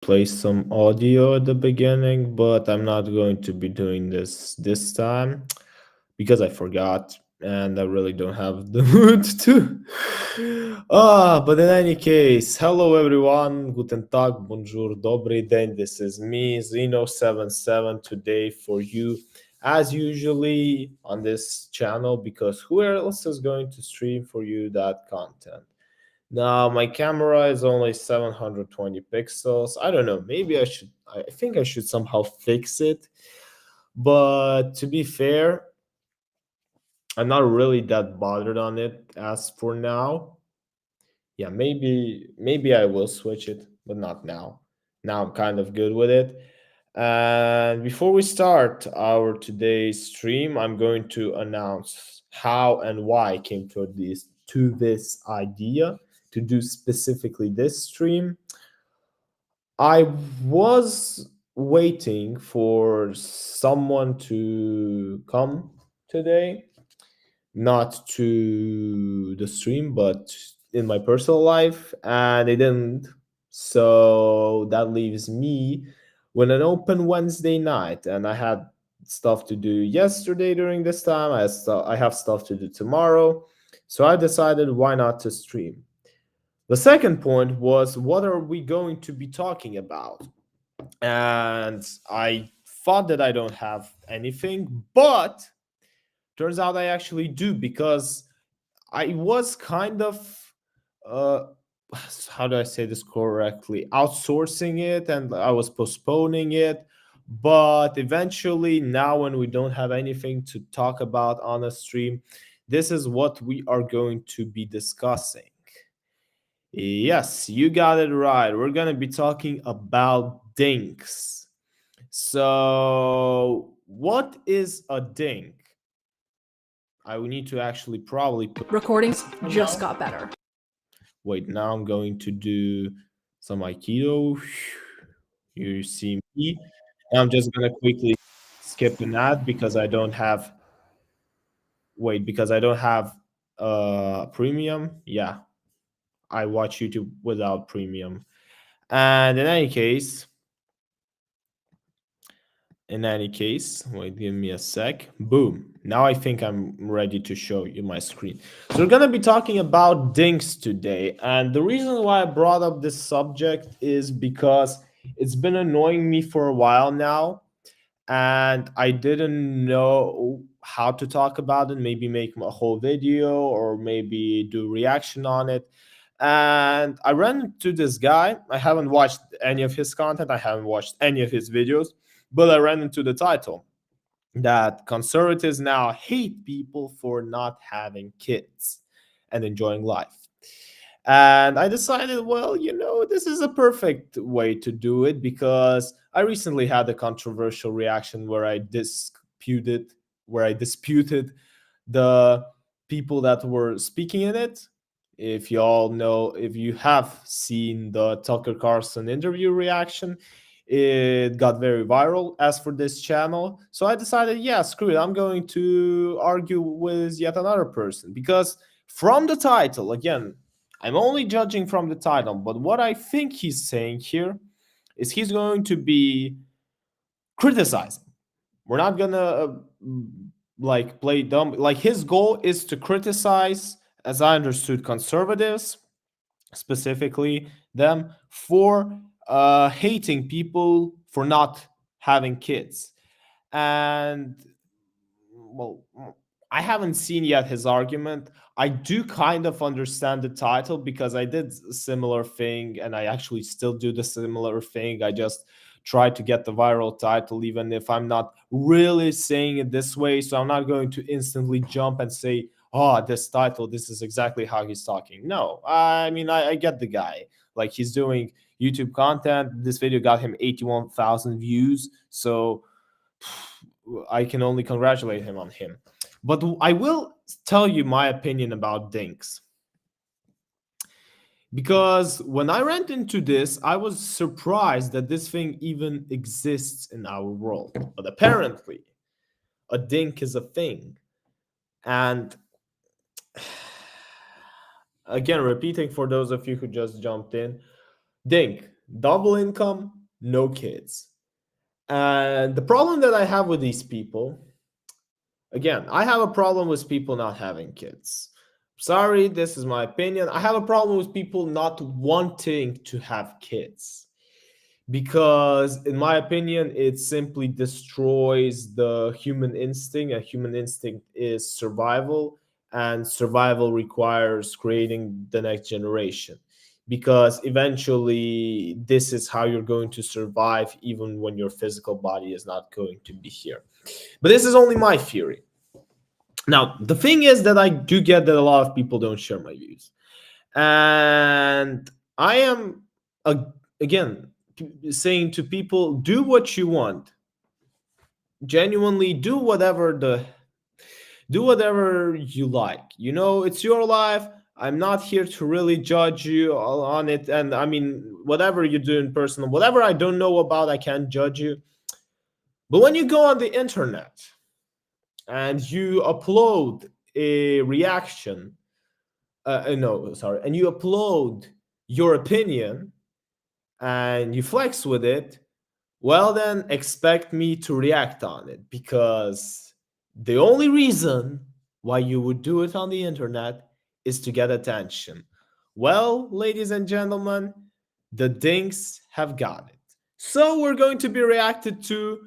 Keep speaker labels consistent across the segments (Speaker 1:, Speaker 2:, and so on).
Speaker 1: play some audio at the beginning, but I'm not going to be doing this time because I forgot and I really don't have the mood to. But in any case, hello everyone. Guten Tag, bonjour, dobry den. This is me, Zeno77 today for you, as usually on this channel, because who else is going to stream for you that content? Now, my camera is only 720 pixels. I don't know. Maybe I think I should somehow fix it. But to be fair, I'm not really that bothered on it as for now. Yeah, maybe I will switch it, but not now. Now I'm kind of good with it. And before we start our today's stream, I'm going to announce how and why I came to this idea to do specifically this stream. I was waiting for someone to come today, not to the stream, but in my personal life, and they didn't. So that leaves me with an open Wednesday night, and I had stuff to do yesterday during this time. I have stuff to do tomorrow, so I decided why not to stream. The second point was what are we going to be talking about? And I thought that I don't have anything, but turns out I actually do because I was kind of uh how do I say this correctly? Outsourcing it and I was postponing it. But eventually, now when we don't have anything to talk about on a stream, this is what we are going to be discussing. Yes, you got it right. We're going to be talking about DINKs. So, what is a DINK? I will need to actually probably put
Speaker 2: Recordings just got better.
Speaker 1: Wait, now I'm going to do some Aikido. You see me. I'm just gonna quickly skip an ad because I don't have because I don't have premium. Yeah, I watch YouTube without premium. And in any case, wait, give me a sec. Boom. Now I think I'm ready to show you my screen. So we're going to be talking about dinks today. And the reason why I brought up this subject is because it's been annoying me for a while now. And I didn't know how to talk about it, maybe make a whole video or maybe do reaction on it. And I ran into this guy. I haven't watched any of his content, I haven't watched any of his videos, but I ran into the title that conservatives now hate people for not having kids and enjoying life. And I decided, well, this is a perfect way to do it because I recently had a controversial reaction where I disputed the people that were speaking in it. If you have seen the Tucker Carlson interview reaction, it got very viral as for this channel. So I decided, yeah, screw it. I'm going to argue with yet another person because from the title, again, I'm only judging from the title, but what I think he's saying here is he's going to be criticizing. We're not gonna like play dumb. Like his goal is to criticize, as I understood, conservatives, specifically them, for hating people for not having kids. And well, I haven't seen yet his argument. I do kind of understand the title because I did a similar thing and I actually still do the similar thing. I just try to get the viral title, even if I'm not really saying it this way. So I'm not going to instantly jump and say, oh, this title, this is exactly how he's talking. No, I mean, I get the guy. Like he's doing YouTube content. This video got him 81,000 views. So I can only congratulate him on him. But I will tell you my opinion about Dinks. Because when I ran into this, I was surprised that this thing even exists in our world. But apparently, a dink is a thing. And again, repeating for those of you who just jumped in, dink. double income, no kids. And the problem that I have with these people, again, I have a problem with people not having kids. Sorry, this is my opinion. I have a problem with people not wanting to have kids because, in my opinion, it simply destroys the human instinct. And human instinct is survival, and survival requires creating the next generation because eventually this is how you're going to survive even when your physical body is not going to be here. But this is only my theory. Now, the thing is that I do get that a lot of people don't share my views. And I am, again, saying to people, do what you want. Genuinely do whatever you like. You know, it's your life. I'm not here to really judge you on it. And I mean, whatever you do in personal, whatever I don't know about, I can't judge you. But when you go on the internet and you upload a reaction, no, sorry, and you upload your opinion and you flex with it, well, then expect me to react on it because the only reason why you would do it on the internet is to get attention. Well, ladies and gentlemen, the dinks have got it. So we're going to be reacted to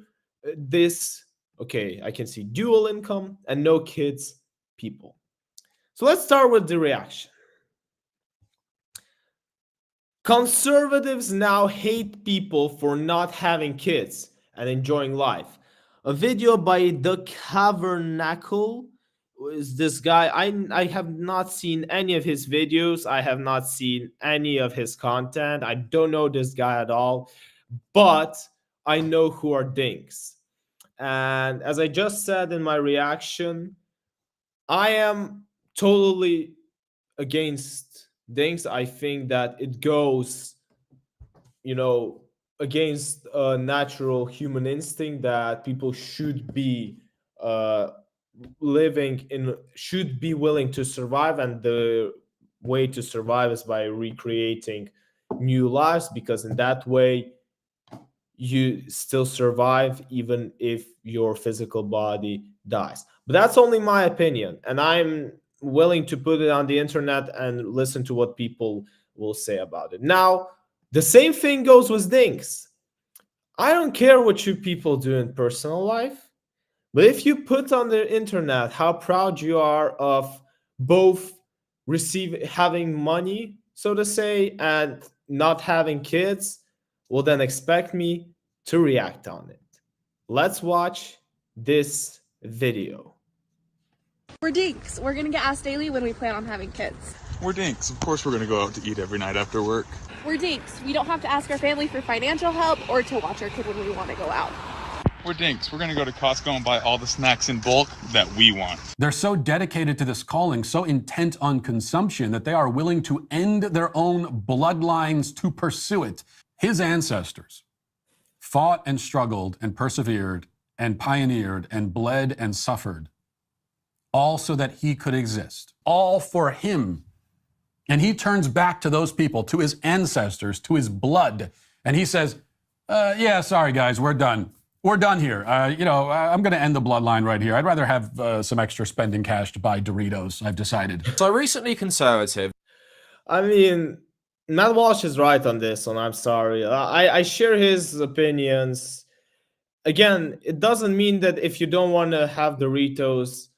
Speaker 1: this. Okay, I can see dual income and no kids people. So let's start with the reaction. Conservatives now hate people for not having kids and enjoying life. A video by The Cavernacle is this guy. I have not seen any of his videos. I have not seen any of his content. I don't know this guy at all, but I know who are dinks. And as I just said in my reaction, I am totally against dinks. I think that it goes, you know, against a natural human instinct that people should be uh, living in, should be willing to survive, and the way to survive is by recreating new lives because in that way you still survive even if your physical body dies. But that's only my opinion, and I'm willing to put it on the internet and listen to what people will say about it. Now, the same thing goes with dinks. I don't care what you people do in personal life, but if you put on the internet how proud you are of both having money, so to say, and not having kids, well, then expect me to react on it. Let's watch this video.
Speaker 2: We're dinks. We're gonna get asked daily when we plan on having kids.
Speaker 3: We're dinks. Of course we're gonna go out to eat every night after work.
Speaker 2: We're dinks. We don't have to ask our family for financial help or to watch our kid when we want to go out.
Speaker 3: We're dinks. We're gonna go to Costco and buy all the snacks in bulk that we want.
Speaker 4: They're so dedicated to this calling, so intent on consumption, that they are willing to end their own bloodlines to pursue it. His ancestors fought and struggled and persevered and pioneered and bled and suffered, all so that he could exist, all for him. And he turns back to those people, to his ancestors, to his blood, and he says, yeah, sorry guys, we're done. We're done here. I'm going to end the bloodline right here. I'd rather have some extra spending cash to buy Doritos, I've decided.
Speaker 5: So recently conservative.
Speaker 1: I mean, Matt Walsh is right on this one. I'm sorry. I share his opinions. Again, it doesn't mean that if you don't want to have Doritos,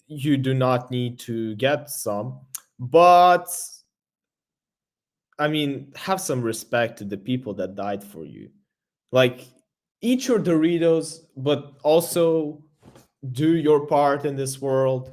Speaker 1: you do not need to get some. But, I mean, have some respect to the people that died for you. Like, eat your Doritos, but also do your part in this world.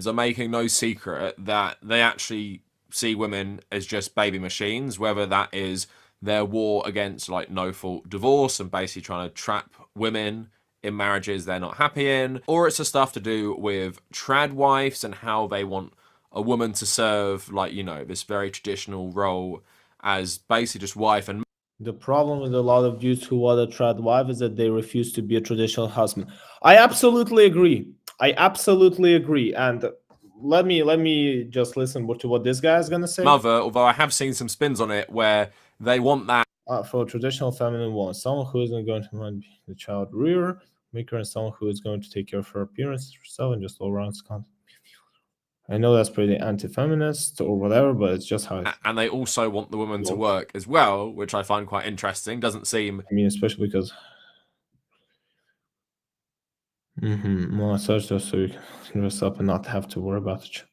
Speaker 5: Are making no secret that they actually see women as just baby machines, whether that is their war against like no-fault divorce and basically trying to trap women in marriages they're not happy in, or it's the stuff to do with trad wives and how they want a woman to serve, like, you know, this very traditional role as basically just wife. And
Speaker 1: the problem with a lot of dudes who want a trad wife is that they refuse to be a traditional husband. I absolutely agree. And let me just listen to what this guy is gonna say.
Speaker 5: Mother, although I have seen some spins on it where They want that
Speaker 1: For traditional feminine one, someone who isn't going to mind being the child rearer, maker, and someone who is going to take care of her appearance, herself, and just all around. I know that's pretty anti-feminist or whatever, but it's just how
Speaker 5: and they also want the woman to work as well, which I find quite interesting. Doesn't seem.
Speaker 1: I mean, especially because. Well, such just so you can dress up and not have to worry about it.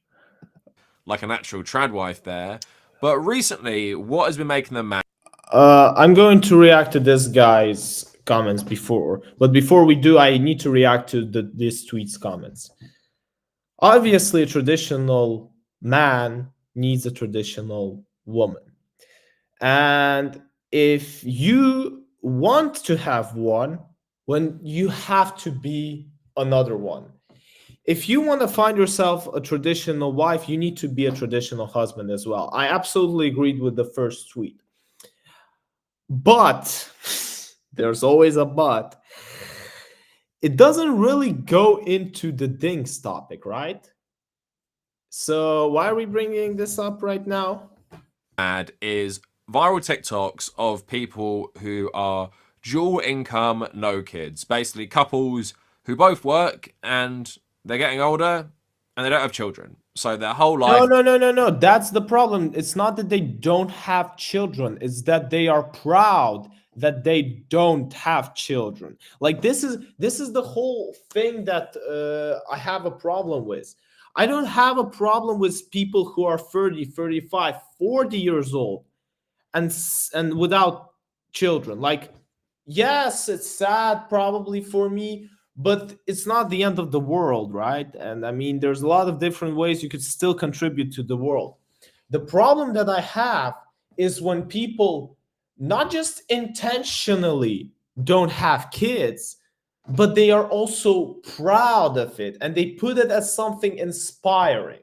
Speaker 5: Like an actual trad wife there. But recently, what has been making them mad?
Speaker 1: I'm going to react to this guy's comments before, but before we do, I need to react to this tweet's comments. Obviously, a traditional man needs a traditional woman. And if you want to have one, when you have to be another one. If you want to find yourself a traditional wife, you need to be a traditional husband as well. I absolutely agreed with the first tweet. But there's always a but. It doesn't really go into the DINKs topic, right? So why are we bringing this up right now?
Speaker 5: Is viral TikToks of people who are dual income, no kids. Basically, couples who both work and they're getting older and they don't have children. So their whole life.
Speaker 1: No. That's the problem. It's not that they don't have children. It's that they are proud that they don't have children. Like this is the whole thing that I have a problem with. I don't have a problem with people who are 30, 35, 40 years old and without children. Like, yes, it's sad probably for me, but it's not the end of the world, right? And I mean, there's a lot of different ways you could still contribute to the world. The problem that I have is when people not just intentionally don't have kids, but they are also proud of it and they put it as something inspiring.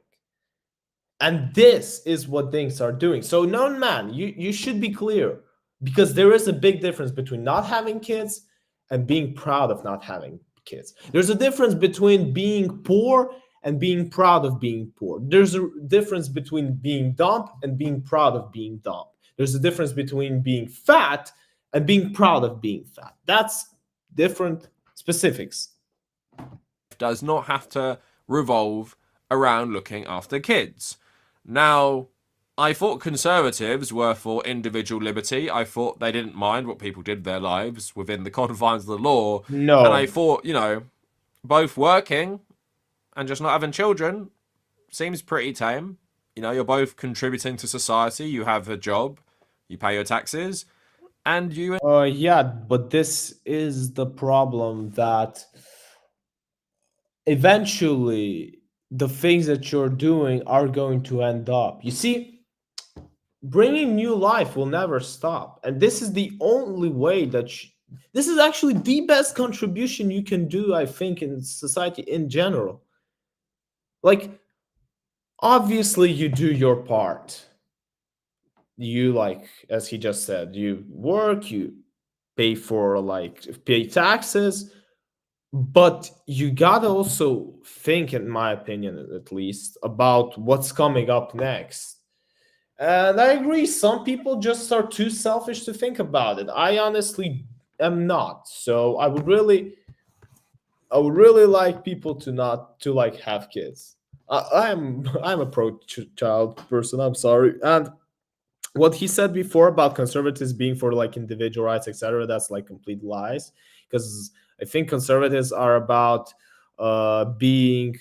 Speaker 1: And this is what things are doing. So, no, man, you should be clear, because there is a big difference between not having kids and being proud of not having kids. There's a difference between being poor and being proud of being poor. There's a difference between being dumb and being proud of being dumb. There's a difference between being fat and being proud of being fat. That's different specifics.
Speaker 5: Does not have to revolve around looking after kids. Now, I thought conservatives were for individual liberty. I thought they didn't mind what people did with their lives within the confines of the law.
Speaker 1: No.
Speaker 5: And I thought, both working and just not having children seems pretty tame. You're both contributing to society. You have a job, you pay your taxes, and you.
Speaker 1: Yeah, but this is the problem that eventually the things that you're doing are going to end up. You see, bringing new life will never stop. And this is the only way that this is actually the best contribution you can do, I think, in society in general. Like, obviously, you do your part. You, like, as he just said, you work, you pay taxes, but you gotta also think, in my opinion at least, about what's coming up next. And I agree, some people just are too selfish to think about it. I honestly am not. So I would really like people to not to like have kids. I'm a pro child person, I'm sorry. And what he said before about conservatives being for like individual rights, etc., that's like complete lies, because I think conservatives are about being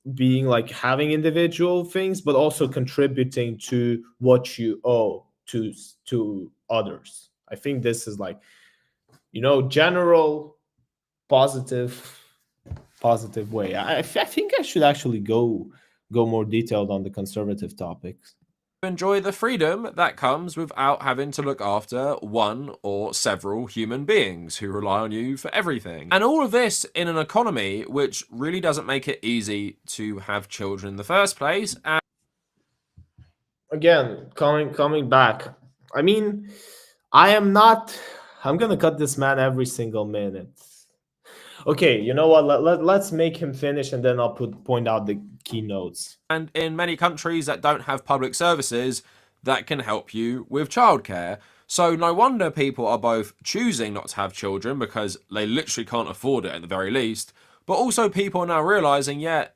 Speaker 1: like having individual things, but also contributing to what you owe to others. I think this is like, general positive way. I think I should actually go more detailed on the conservative topics.
Speaker 5: Enjoy the freedom that comes without having to look after one or several human beings who rely on you for everything. And all of this in an economy which really doesn't make it easy to have children in the first place. And
Speaker 1: again, coming back, I mean, I'm gonna cut this man every single minute. Okay, you know what? Let's make him finish, and then I'll point out the keynotes.
Speaker 5: And in many countries that don't have public services, that can help you with childcare. So no wonder people are both choosing not to have children because they literally can't afford it at the very least, but also people are now realizing, yeah,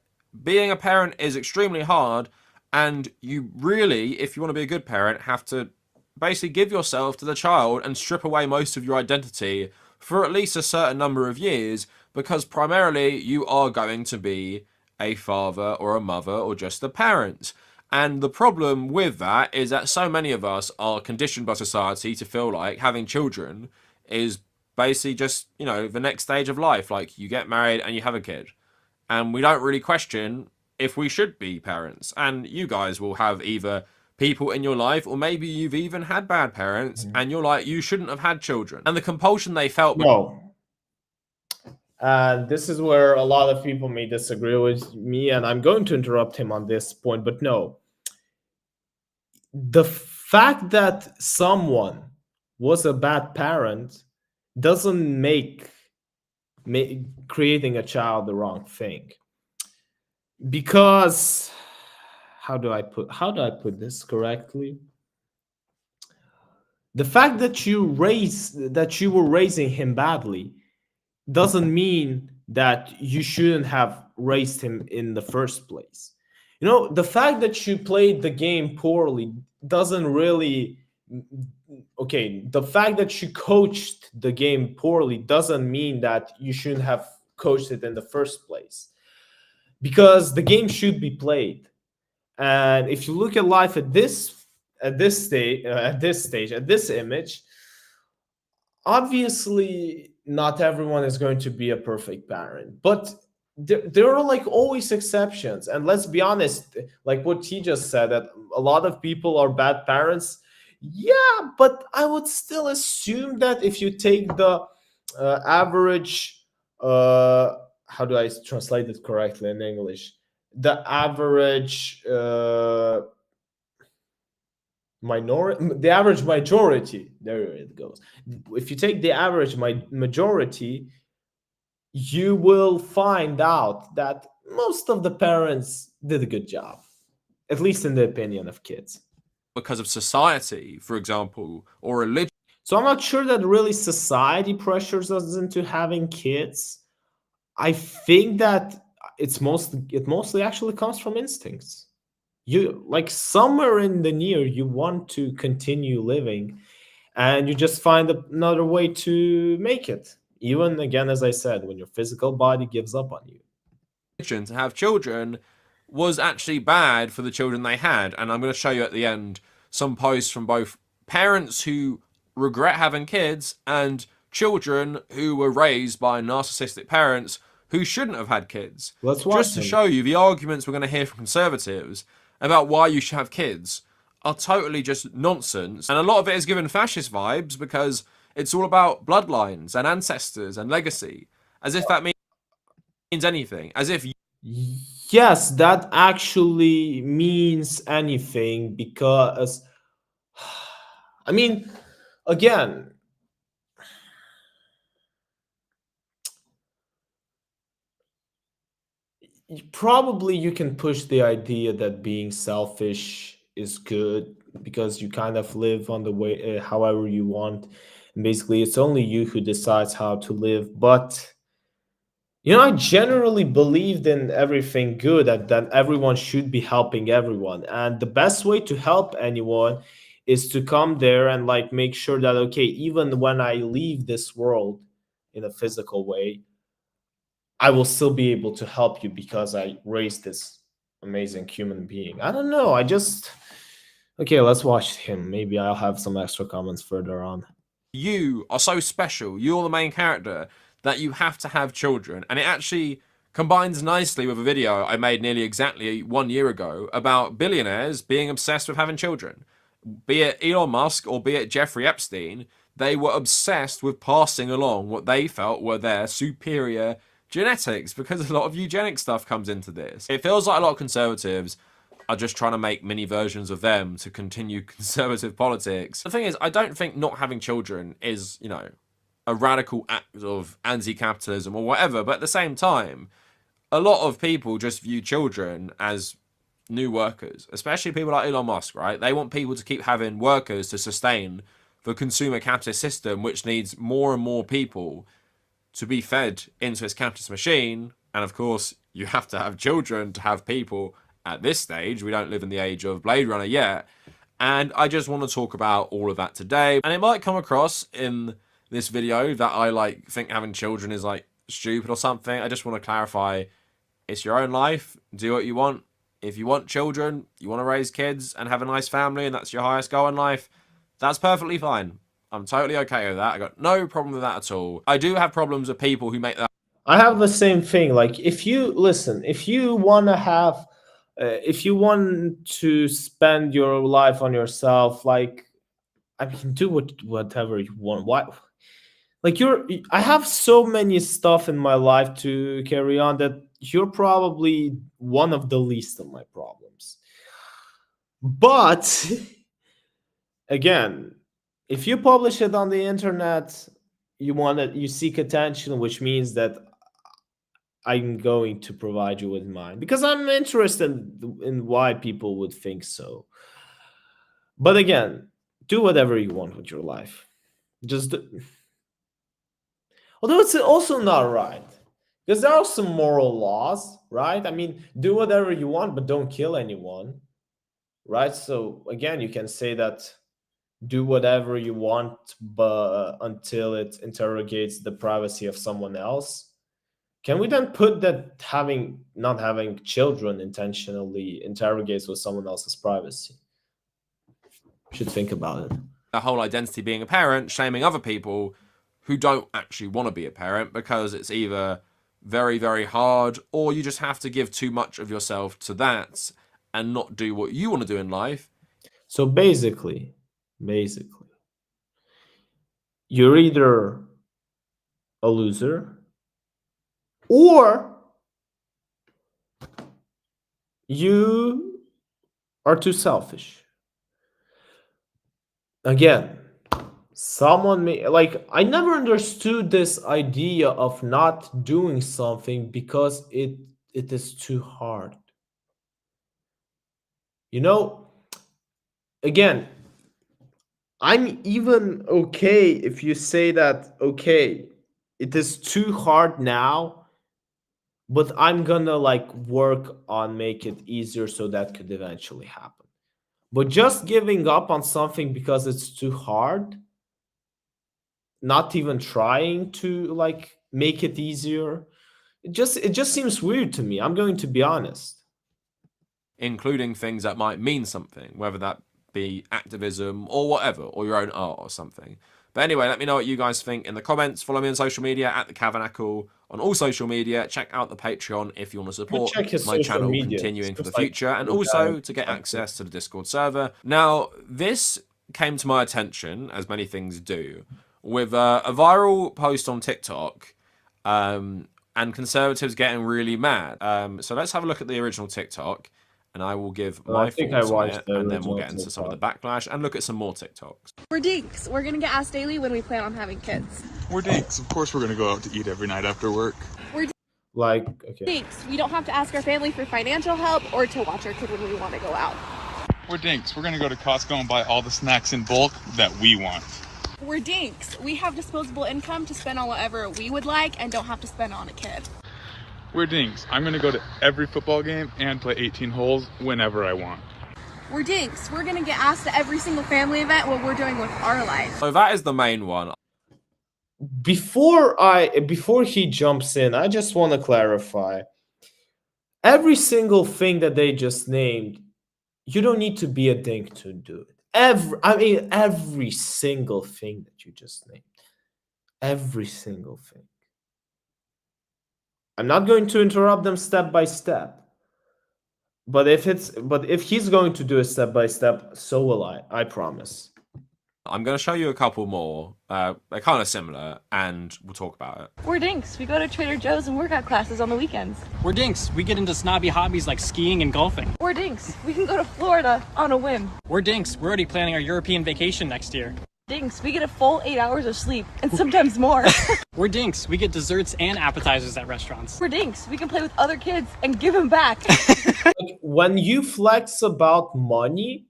Speaker 5: being a parent is extremely hard, and you really, if you want to be a good parent, have to basically give yourself to the child and strip away most of your identity for at least a certain number of years, because primarily you are going to be a father or a mother or just a parent. And the problem with that is that so many of us are conditioned by society to feel like having children is basically just, the next stage of life. Like, you get married and you have a kid. And we don't really question if we should be parents. And you guys will have either people in your life, or maybe you've even had bad parents, and you're like, you shouldn't have had children. And the compulsion they felt.
Speaker 1: No. This is where a lot of people may disagree with me, and I'm going to interrupt him on this point, but no. The fact that someone was a bad parent doesn't make creating a child the wrong thing. Because how do I put this correctly? The fact that you were raising him badly doesn't mean that you shouldn't have raised him in the first place. The fact that you played the game poorly doesn't really, okay, the fact that you coached the game poorly doesn't mean that you shouldn't have coached it in the first place, because the game should be played. And if you look at life at this stage, at this image, obviously not everyone is going to be a perfect parent, but there are like always exceptions. And let's be honest, like what he just said, that a lot of people are bad parents. Yeah, but I would still assume that if you take the average, how do I translate it correctly in English? The average the average majority, there it goes. If you take the average majority, you will find out that most of the parents did a good job, at least in the opinion of kids.
Speaker 5: Because of society, for example, or religion.
Speaker 1: So I'm not sure that really society pressures us into having kids. I think that it mostly actually comes from instincts. You, like, somewhere in the near, you want to continue living, and you just find another way to make it, even, again, as I said, when your physical body gives up on you.
Speaker 5: To have children was actually bad for the children they had. And I'm going to show you at the end some posts from both parents who regret having kids and children who were raised by narcissistic parents who shouldn't have had kids.
Speaker 1: Let's watch
Speaker 5: just to show you the arguments we're going to hear from conservatives about why you should have kids are totally just nonsense. And a lot of it is given fascist vibes because it's all about bloodlines and ancestors and legacy, as if that means anything, as if
Speaker 1: Yes, that actually means anything, because I mean, again, probably you can push the idea that being selfish is good because you kind of live on the way however you want, and basically it's only you who decides how to live. But I generally believed in everything good, that everyone should be helping everyone. And the best way to help anyone is to come there and like make sure that, okay, even when I leave this world in a physical way, I will still be able to help you because I raised this amazing human being. I don't know. Okay, let's watch him. Maybe I'll have some extra comments further on.
Speaker 5: you are so special, you're the main character, that you have to have children. And it actually combines nicely with a video I made nearly exactly 1 year ago about billionaires being obsessed with having children. Be it Elon Musk or be it Jeffrey Epstein, they were obsessed with passing along what they felt were their superior genetics, because a lot of eugenic stuff comes into this. It feels like a lot of conservatives are just trying to make mini versions of them to continue conservative politics. The thing is, I don't think not having children is, a radical act of anti-capitalism or whatever, but at the same time, a lot of people just view children as new workers, especially people like Elon Musk, right? They want people to keep having workers to sustain the consumer capitalist system, which needs more and more people to be fed into its capitalist machine. And of course, you have to have children to have people at this stage. We don't live in the age of Blade Runner yet. And I just want to talk about all of that today. And it might come across in this video that I think having children is stupid or something. I just want to clarify, it's your own life. Do what you want. If you want children, you want to raise kids and have a nice family, and that's your highest goal in life, that's perfectly fine. I'm totally okay with that. I got no problem with that at all. I do have problems with people who make that.
Speaker 1: I have the same thing. Like, if you want to have, if you want to spend your life on yourself, do whatever you want. Why? I have so many stuff in my life to carry on that you're probably one of the least of my problems. But again, if you publish it on the internet, you seek attention, which means that I'm going to provide you with mine because I'm interested in why people would think so. But again, do whatever you want with your life. Although it's also not right, because there are some moral laws, right? I mean, do whatever you want, but don't kill anyone, right? So again, you can say that do whatever you want, but until it interrogates the privacy of someone else. Can we then put that not having children intentionally interrogates with someone else's privacy? Should think about it.
Speaker 5: The whole identity being a parent, shaming other people who don't actually want to be a parent because it's either very, very hard, or you just have to give too much of yourself to that and not do what you want to do in life.
Speaker 1: So basically, you're either a loser or you are too selfish. Again, I never understood this idea of not doing something because it is too hard. Again, I'm even okay if you say that, okay, it is too hard now, but I'm gonna work on make it easier so that could eventually happen. But just giving up on something because it's too hard, not even trying to make it easier, it just seems weird to me. I'm going to be honest.
Speaker 5: Including things that might mean something, whether that be activism or whatever, or your own art or something. But anyway, let me know what you guys think in the comments. Follow me on social media at the Cavernacle on all social media. Check out the Patreon if you want to support my channel continuing for the future, and also to get access to the Discord server. Now, this came to my attention, as many things do, with a viral post on TikTok, and conservatives getting really mad. So let's have a look at the original TikTok, and I will give my thoughts on it, and then we'll get into some of the backlash and look at some more TikToks.
Speaker 2: We're dinks. We're gonna get asked daily when we plan on having kids.
Speaker 3: We're dinks. Of course we're going to go out to eat every night after work.
Speaker 1: Okay.
Speaker 2: Dinks. We don't have to ask our family for financial help or to watch our kid when we want to go out.
Speaker 3: We're dinks. We're going to go to Costco and buy all the snacks in bulk that we want.
Speaker 2: We're dinks. We have disposable income to spend on whatever we would like and don't have to spend on a kid.
Speaker 3: We're dinks. I'm going to go to every football game and play 18 holes whenever I want.
Speaker 2: We're dinks. We're gonna get asked at every single family event what we're doing with our life.
Speaker 5: So that is the main one.
Speaker 1: Before he jumps in, I just want to clarify. Every single thing that they just named, you don't need to be a dink to do it. Every single thing that you just named. Every single thing. I'm not going to interrupt them step by step. But if he's going to do it step by step, so will I promise.
Speaker 5: I'm going to show you a couple more. They're kind of similar, and we'll talk about it.
Speaker 6: We're dinks. We go to Trader Joe's and workout classes on the weekends.
Speaker 7: We're dinks. We get into snobby hobbies like skiing and golfing.
Speaker 6: We're dinks. We can go to Florida on a whim.
Speaker 7: We're dinks. We're already planning our European vacation next year.
Speaker 6: Dinks, we get a full 8 hours of sleep, and sometimes more.
Speaker 7: We're dinks. We get desserts and appetizers at restaurants.
Speaker 6: We're dinks. We can play with other kids and give them back.
Speaker 1: Like, when you flex about money,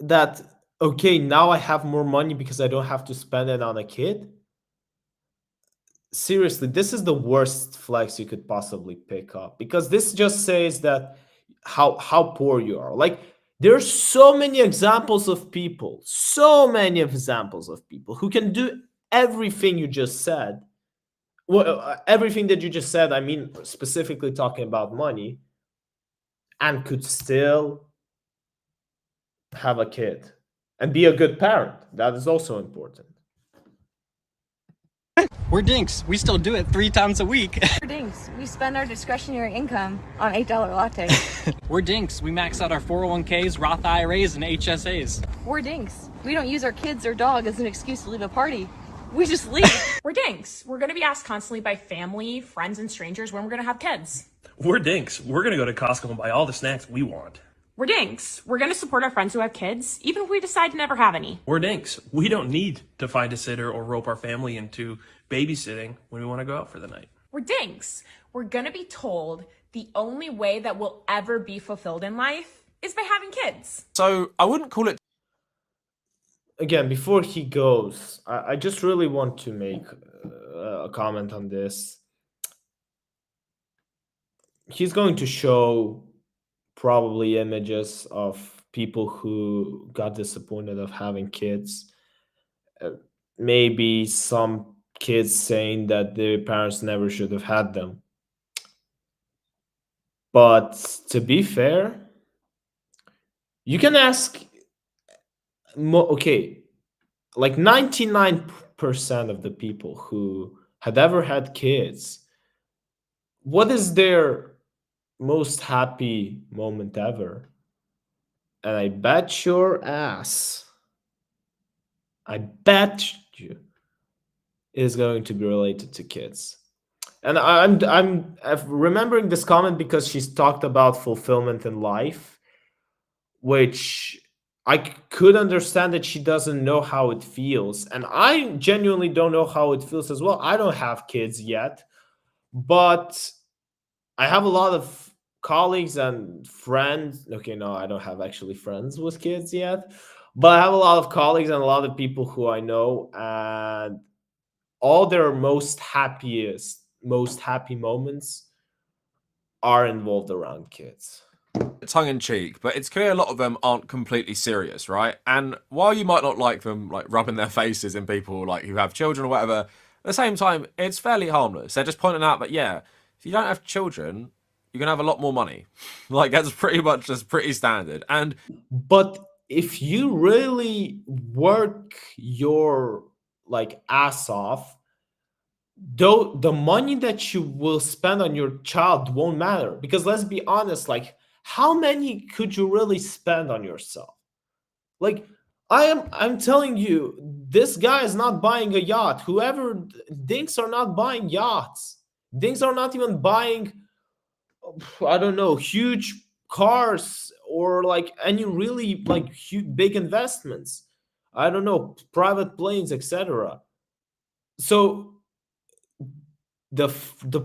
Speaker 1: that okay, now I have more money because I don't have to spend it on a kid. Seriously, this is the worst flex you could possibly pick up, because this just says that how poor you are. Like, there's so many examples of people who can do everything you just said. Well, everything that you just said, I mean, specifically talking about money, and could still have a kid and be a good parent. That is also important.
Speaker 7: We're dinks. We still do it 3 times a week.
Speaker 6: We're dinks. We spend our discretionary income on $8 lattes.
Speaker 7: We're dinks. We max out our 401ks, Roth IRAs, and HSAs.
Speaker 6: We're dinks. We don't use our kids or dog as an excuse to leave a party. We just leave.
Speaker 2: We're dinks. We're gonna be asked constantly by family, friends, and strangers when we're gonna have kids.
Speaker 8: We're dinks. We're gonna go to Costco and buy all the snacks we want.
Speaker 2: We're dinks. We're gonna support our friends who have kids, even if we decide to never have any.
Speaker 8: We're dinks. We don't need to find a sitter or rope our family into babysitting when we want to go out for the night.
Speaker 2: We're dinks. We're gonna be told the only way that we'll ever be fulfilled in life is by having kids.
Speaker 5: So I wouldn't call it
Speaker 1: Again, before he goes, I just really want to make a comment on this. He's going to show probably images of people who got disappointed of having kids. Maybe some kids saying that their parents never should have had them. But to be fair, you can ask, okay, like 99% of the people who had ever had kids, what is their most happy moment ever? And I bet your ass, I bet you, is going to be related to kids. And I'm remembering this comment because she's talked about fulfillment in life, which I could understand that she doesn't know how it feels, and I genuinely don't know how it feels as well. I don't have kids yet, but I have a lot of colleagues and friends. Okay, no, I don't have actually friends with kids yet, but I have a lot of colleagues and a lot of people who I know, and all their most happy moments are involved around kids.
Speaker 5: tongue in cheek, but it's clear a lot of them aren't completely serious, right? And while you might not like them like rubbing their faces in people like who have children or whatever, at the same time, it's fairly harmless. They're just pointing out that yeah, if you don't have children, you're gonna have a lot more money. Like that's pretty much just pretty standard. And
Speaker 1: But if you really work your like ass off, though, the money that you will spend on your child won't matter, because let's be honest, like how many could you really spend on yourself? Like I'm telling you, this guy is not buying a yacht. Whoever Dinks are not buying yachts. Dinks are not even buying, I don't know, huge cars or like any really like big investments. I don't know, private planes, etc. So the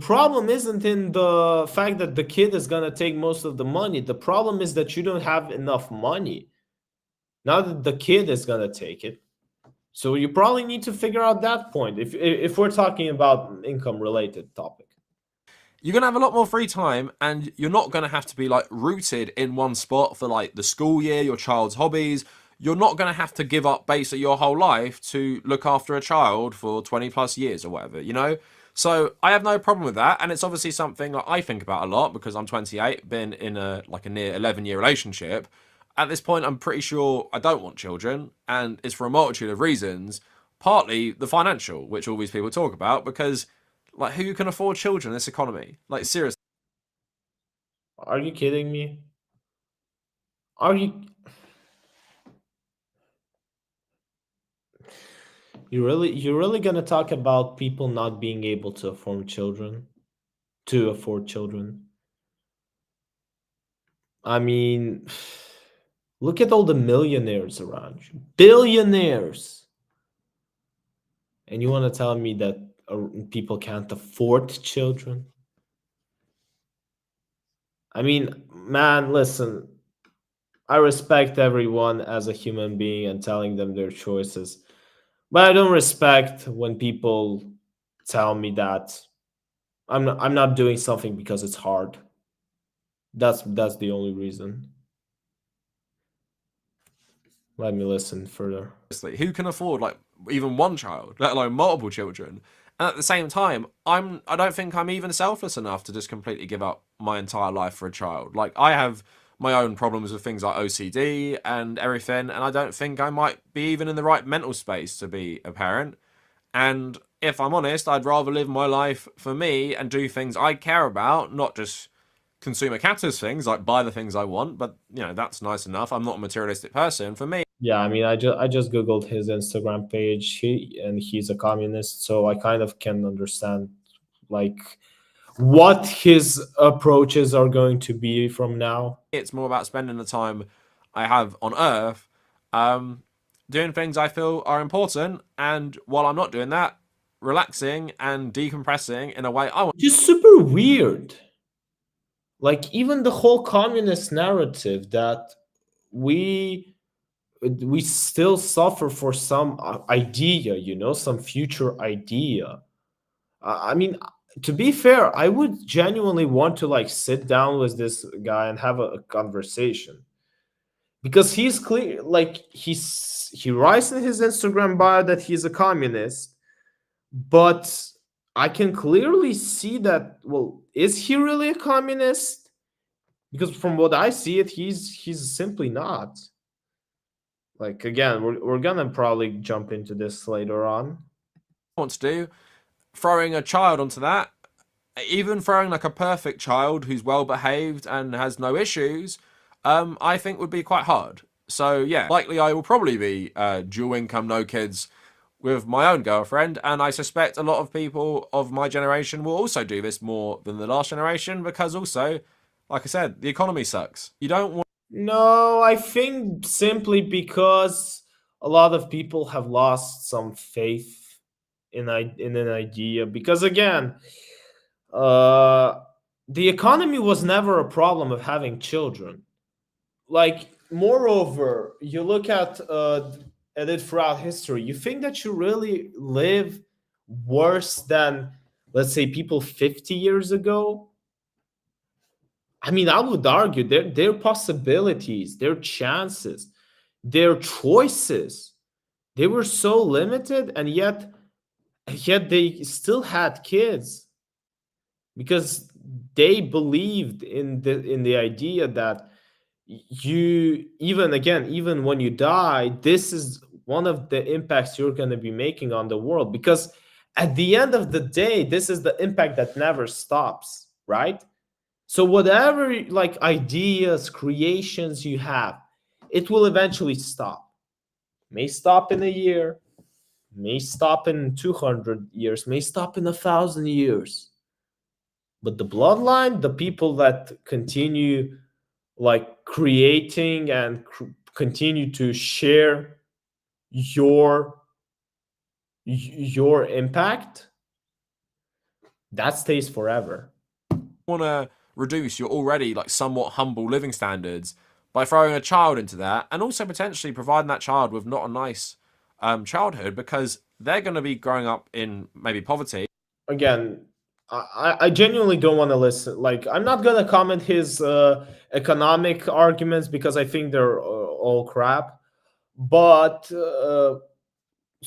Speaker 1: problem isn't in the fact that the kid is gonna take most of the money. The problem is that you don't have enough money. Now that the kid is gonna take it, so you probably need to figure out that point. If we're talking about income related topic,
Speaker 5: you're gonna have a lot more free time, and you're not gonna have to be like rooted in one spot for like the school year, your child's hobbies. You're not gonna have to give up basically your whole life to look after a child for 20 plus years or whatever, you know? So I have no problem with that, and it's obviously something that I think about a lot because I'm 28, been in a near 11-year relationship. At this point, I'm pretty sure I don't want children, and it's for a multitude of reasons. Partly the financial, which all these people talk about, because like who can afford children in this economy? Like seriously.
Speaker 1: are you kidding me? Are you're really gonna talk about people not being able to afford children? To afford children? I mean, Look at all the millionaires around you, billionaires, and you want to tell me that people can't afford children? I mean, man, listen, I respect everyone as a human being and telling them their choices, but I don't respect when people tell me that I'm not doing something because it's hard. That's the only reason. Let me listen further.
Speaker 5: Who can afford like even one child, let alone multiple children? And at the same time, I don't think I'm even selfless enough to just completely give up my entire life for a child. Like, I have my own problems with things like OCD and everything, and I don't think I might be even in the right mental space to be a parent. And if I'm honest, I'd rather live my life for me and do things I care about, not just consumer capitalist things like buy the things I want. But that's nice enough. I'm not a materialistic person. For me,
Speaker 1: Yeah, I mean, I just googled his Instagram page. He's a communist, so I kind of can understand like what his approaches are going to be from now.
Speaker 5: it's more about spending the time I have on Earth, doing things I feel are important, and while I'm not doing that, relaxing and decompressing in a way I want.
Speaker 1: Just super weird. Like even the whole communist narrative that we we still suffer for some idea, some future idea. I mean, to be fair, I would genuinely want to like sit down with this guy and have a conversation because he's clear, like he writes in his Instagram bio that he's a communist, but I can clearly see that. Well, is he really a communist? Because from what I see it, he's simply not. Like again, we're gonna probably jump into this later on.
Speaker 5: Want to do. Throwing a child onto that, even throwing like a perfect child who's well behaved and has no issues, I think would be quite hard. So yeah, likely I will probably be dual income, no kids with my own girlfriend, and I suspect a lot of people of my generation will also do this more than the last generation because also, like I said, the economy sucks. You don't want.
Speaker 1: No, I think simply because a lot of people have lost some faith in an idea. Because again, uh, the economy was never a problem of having children. Like, moreover, you look at it throughout history. You think that you really live worse than, let's say, people 50 years ago? I mean, I would argue their possibilities, their chances, their choices, they were so limited, and yet they still had kids because they believed in the idea that you even when you die, this is one of the impacts you're going to be making on the world, because at the end of the day, this is the impact that never stops, right? So whatever like ideas, creations you have, it will eventually stop. May stop in a year, may stop in 200 years, may stop in 1,000 years. But the bloodline, the people that continue like creating and continue to share your impact, that stays forever.
Speaker 5: Want to reduce your already like somewhat humble living standards by throwing a child into that, and also potentially providing that child with not a nice childhood because they're going to be growing up in maybe poverty.
Speaker 1: Again, I genuinely don't want to listen. Like, I'm not gonna comment his economic arguments because I think they're all crap. But so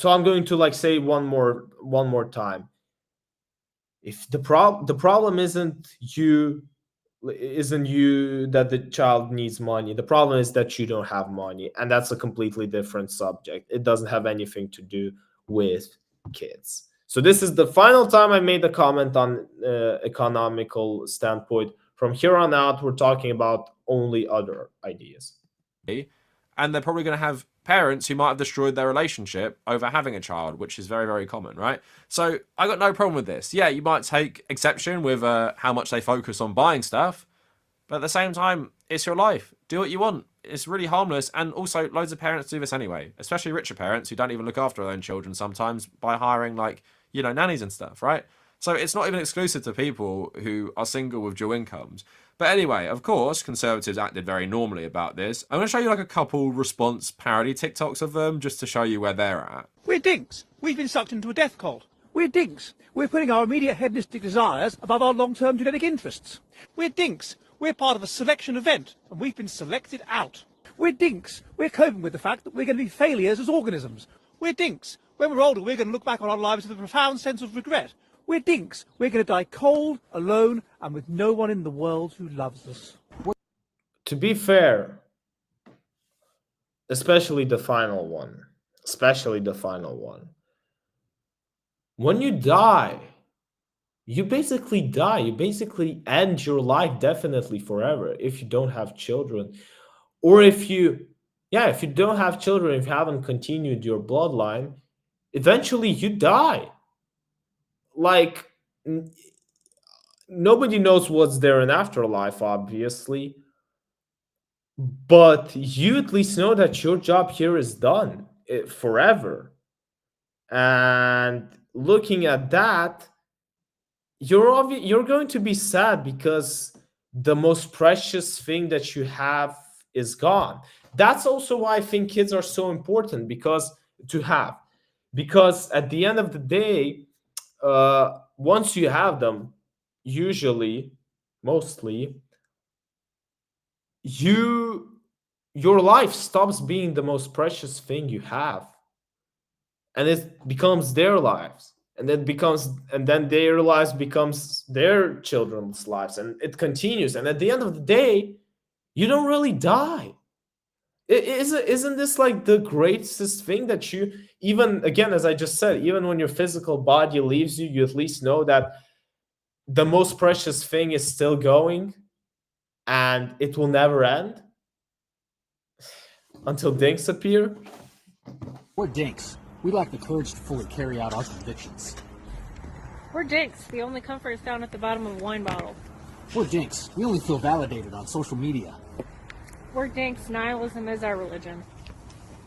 Speaker 1: I'm going to like say one more time. If the problem isn't you that the child needs money. The problem is that you don't have money, and that's a completely different subject. It doesn't have anything to do with kids. So this is the final time I made a comment on economical standpoint. From here on out, we're talking about only other ideas.
Speaker 5: And they're probably going to have parents who might have destroyed their relationship over having a child, which is very, very common, right? So I got no problem with this. Yeah, you might take exception with how much they focus on buying stuff, But at the same time, it's your life. Do what you want. It's really harmless. And also, loads of parents do this anyway, especially richer parents who don't even look after their own children sometimes by hiring, like, you know, nannies and stuff, right? So it's not even exclusive to people who are single with dual incomes. But anyway, of course, Conservatives acted very normally about this. I'm going to show you like a couple response parody TikToks of them just to show you where they're at.
Speaker 9: We're dinks. We've been sucked into a death cult. We're dinks. We're putting our immediate hedonistic desires above our long-term genetic interests. We're dinks. We're part of a selection event, and we've been selected out. We're dinks. We're coping with the fact that we're going to be failures as organisms. We're dinks. When we're older, we're going to look back on our lives with a profound sense of regret. We're dinks. We're going to die cold, alone, and with no one in the world who loves us.
Speaker 1: To be fair, especially the final one, when you die, you basically die. You basically end your life definitely forever if you don't have children. Or if you don't have children, if you haven't continued your bloodline, eventually you die. Like, nobody knows what's there in afterlife, obviously. But you at least know that your job here is done forever. And looking at that, you're going to be sad because the most precious thing that you have is gone. That's also why I think kids are so important because at the end of the day, once you have them, usually, mostly, your life stops being the most precious thing you have, and it becomes their lives, and then their lives becomes their children's lives, and it continues. And at the end of the day, you don't really die. Isn't this like the greatest thing that you, even again, as I just said, even when your physical body leaves you, you at least know that the most precious thing is still going and it will never end until dinks appear?
Speaker 10: We're dinks. We lack the courage to fully carry out our convictions.
Speaker 6: We're dinks. The only comfort is found at the bottom of a wine bottle.
Speaker 10: We're dinks. We only feel validated on social media.
Speaker 6: We're dinks. Nihilism is our religion.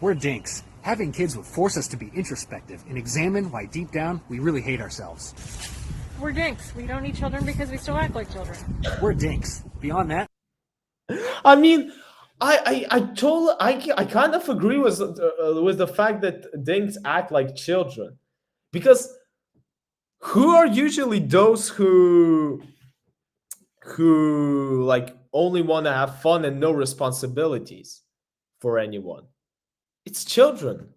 Speaker 10: We're dinks. Having kids would force us to be introspective and examine why deep down we really hate ourselves.
Speaker 6: We're dinks. We don't need children because we still act like children.
Speaker 10: We're dinks. Beyond that,
Speaker 1: I mean, I kind of agree with the fact that dinks act like children, because who are usually those who like only want to have fun and no responsibilities for anyone? It's children,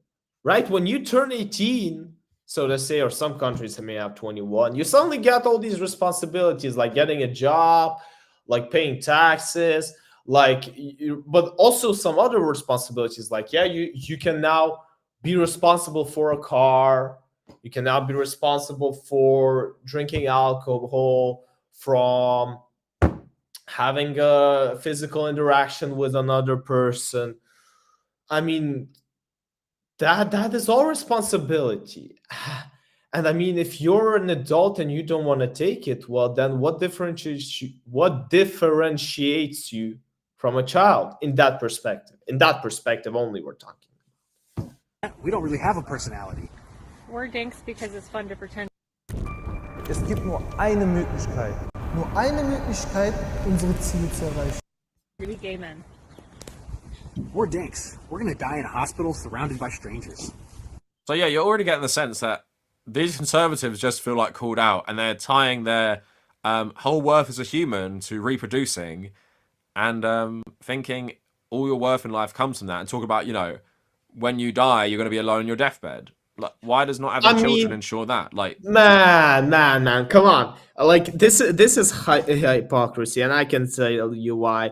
Speaker 1: right? When you turn 18, so to say, or some countries may have 21, you suddenly get all these responsibilities, like getting a job, like paying taxes, but also some other responsibilities, like you can now be responsible for a car, you can now be responsible for drinking alcohol, from having a physical interaction with another person. I mean, that is all responsibility. And I mean, if you're an adult and you don't want to take it, well, then what differentiates you from a child in that perspective? In that perspective only, we're talking.
Speaker 10: we don't really have a personality.
Speaker 6: We're dinks because it's fun to pretend.
Speaker 11: Es gibt nur eine Möglichkeit. Nur eine Möglichkeit, unsere Ziele zu erreichen.
Speaker 6: To be gay men.
Speaker 10: We're dinks. We're gonna die in a hospital surrounded by strangers.
Speaker 5: So yeah, you're already getting the sense that these conservatives just feel like called out, and they're tying their whole worth as a human to reproducing, and thinking all your worth in life comes from that, and talk about, you know, when you die, you're going to be alone on your deathbed. Like, why does not having children ensure that? Like,
Speaker 1: man, come on! Like, this is hypocrisy, and I can tell you why.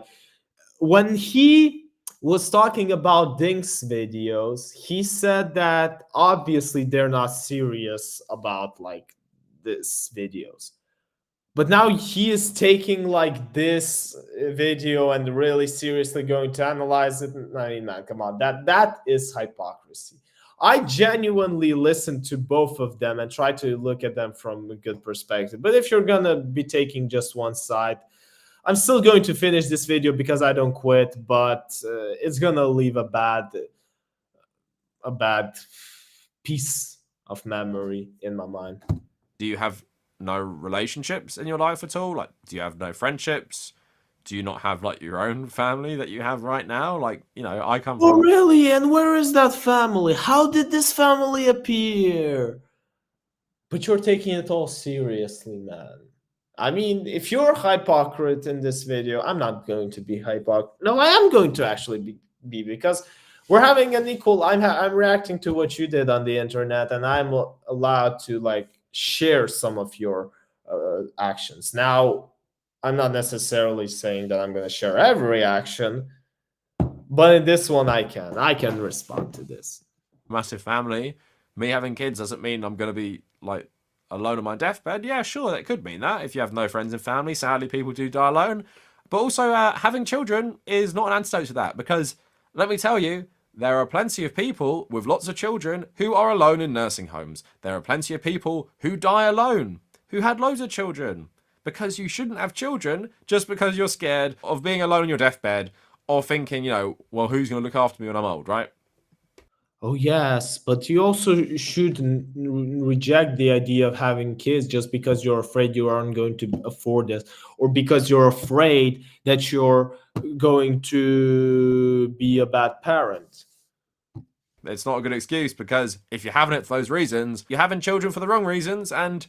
Speaker 1: When he was talking about Dink's videos, he said that obviously they're not serious about like this videos. But now he is taking like this video and really seriously going to analyze it. I mean, man, come on. That is hypocrisy. I genuinely listen to both of them and try to look at them from a good perspective. But if you're going to be taking just one side, I'm still going to finish this video because I don't quit, but it's gonna leave a bad piece of memory in my mind.
Speaker 5: Do you have no relationships in your life at all? Like, do you have no friendships? Do you not have like your own family that you have right now? Like, you know, I come
Speaker 1: Oh,
Speaker 5: from.
Speaker 1: really? And where is that family? How did this family appear? But you're taking it all seriously, man. I mean, if you're a hypocrite in this video, I'm not going to be hypocrite. No, I am going to actually be because we're having an equal. I'm reacting to what you did on the internet, and I'm allowed to like share some of your actions. Now, I'm not necessarily saying that I'm going to share every action, but in this one, I can respond to this.
Speaker 5: Massive family. Me having kids doesn't mean I'm going to be like alone on my deathbed. Yeah, sure, that could mean that. If you have no friends and family, sadly, people do die alone. But also, having children is not an antidote to that, because let me tell you, there are plenty of people with lots of children who are alone in nursing homes. There are plenty of people who die alone, who had loads of children. Because you shouldn't have children just because you're scared of being alone on your deathbed or thinking, you know, well, who's going to look after me when I'm old, right?
Speaker 1: Oh, yes, but you also should reject the idea of having kids just because you're afraid you aren't going to afford this, or because you're afraid that you're going to be a bad parent.
Speaker 5: It's not a good excuse, because if you're having it for those reasons, you're having children for the wrong reasons, and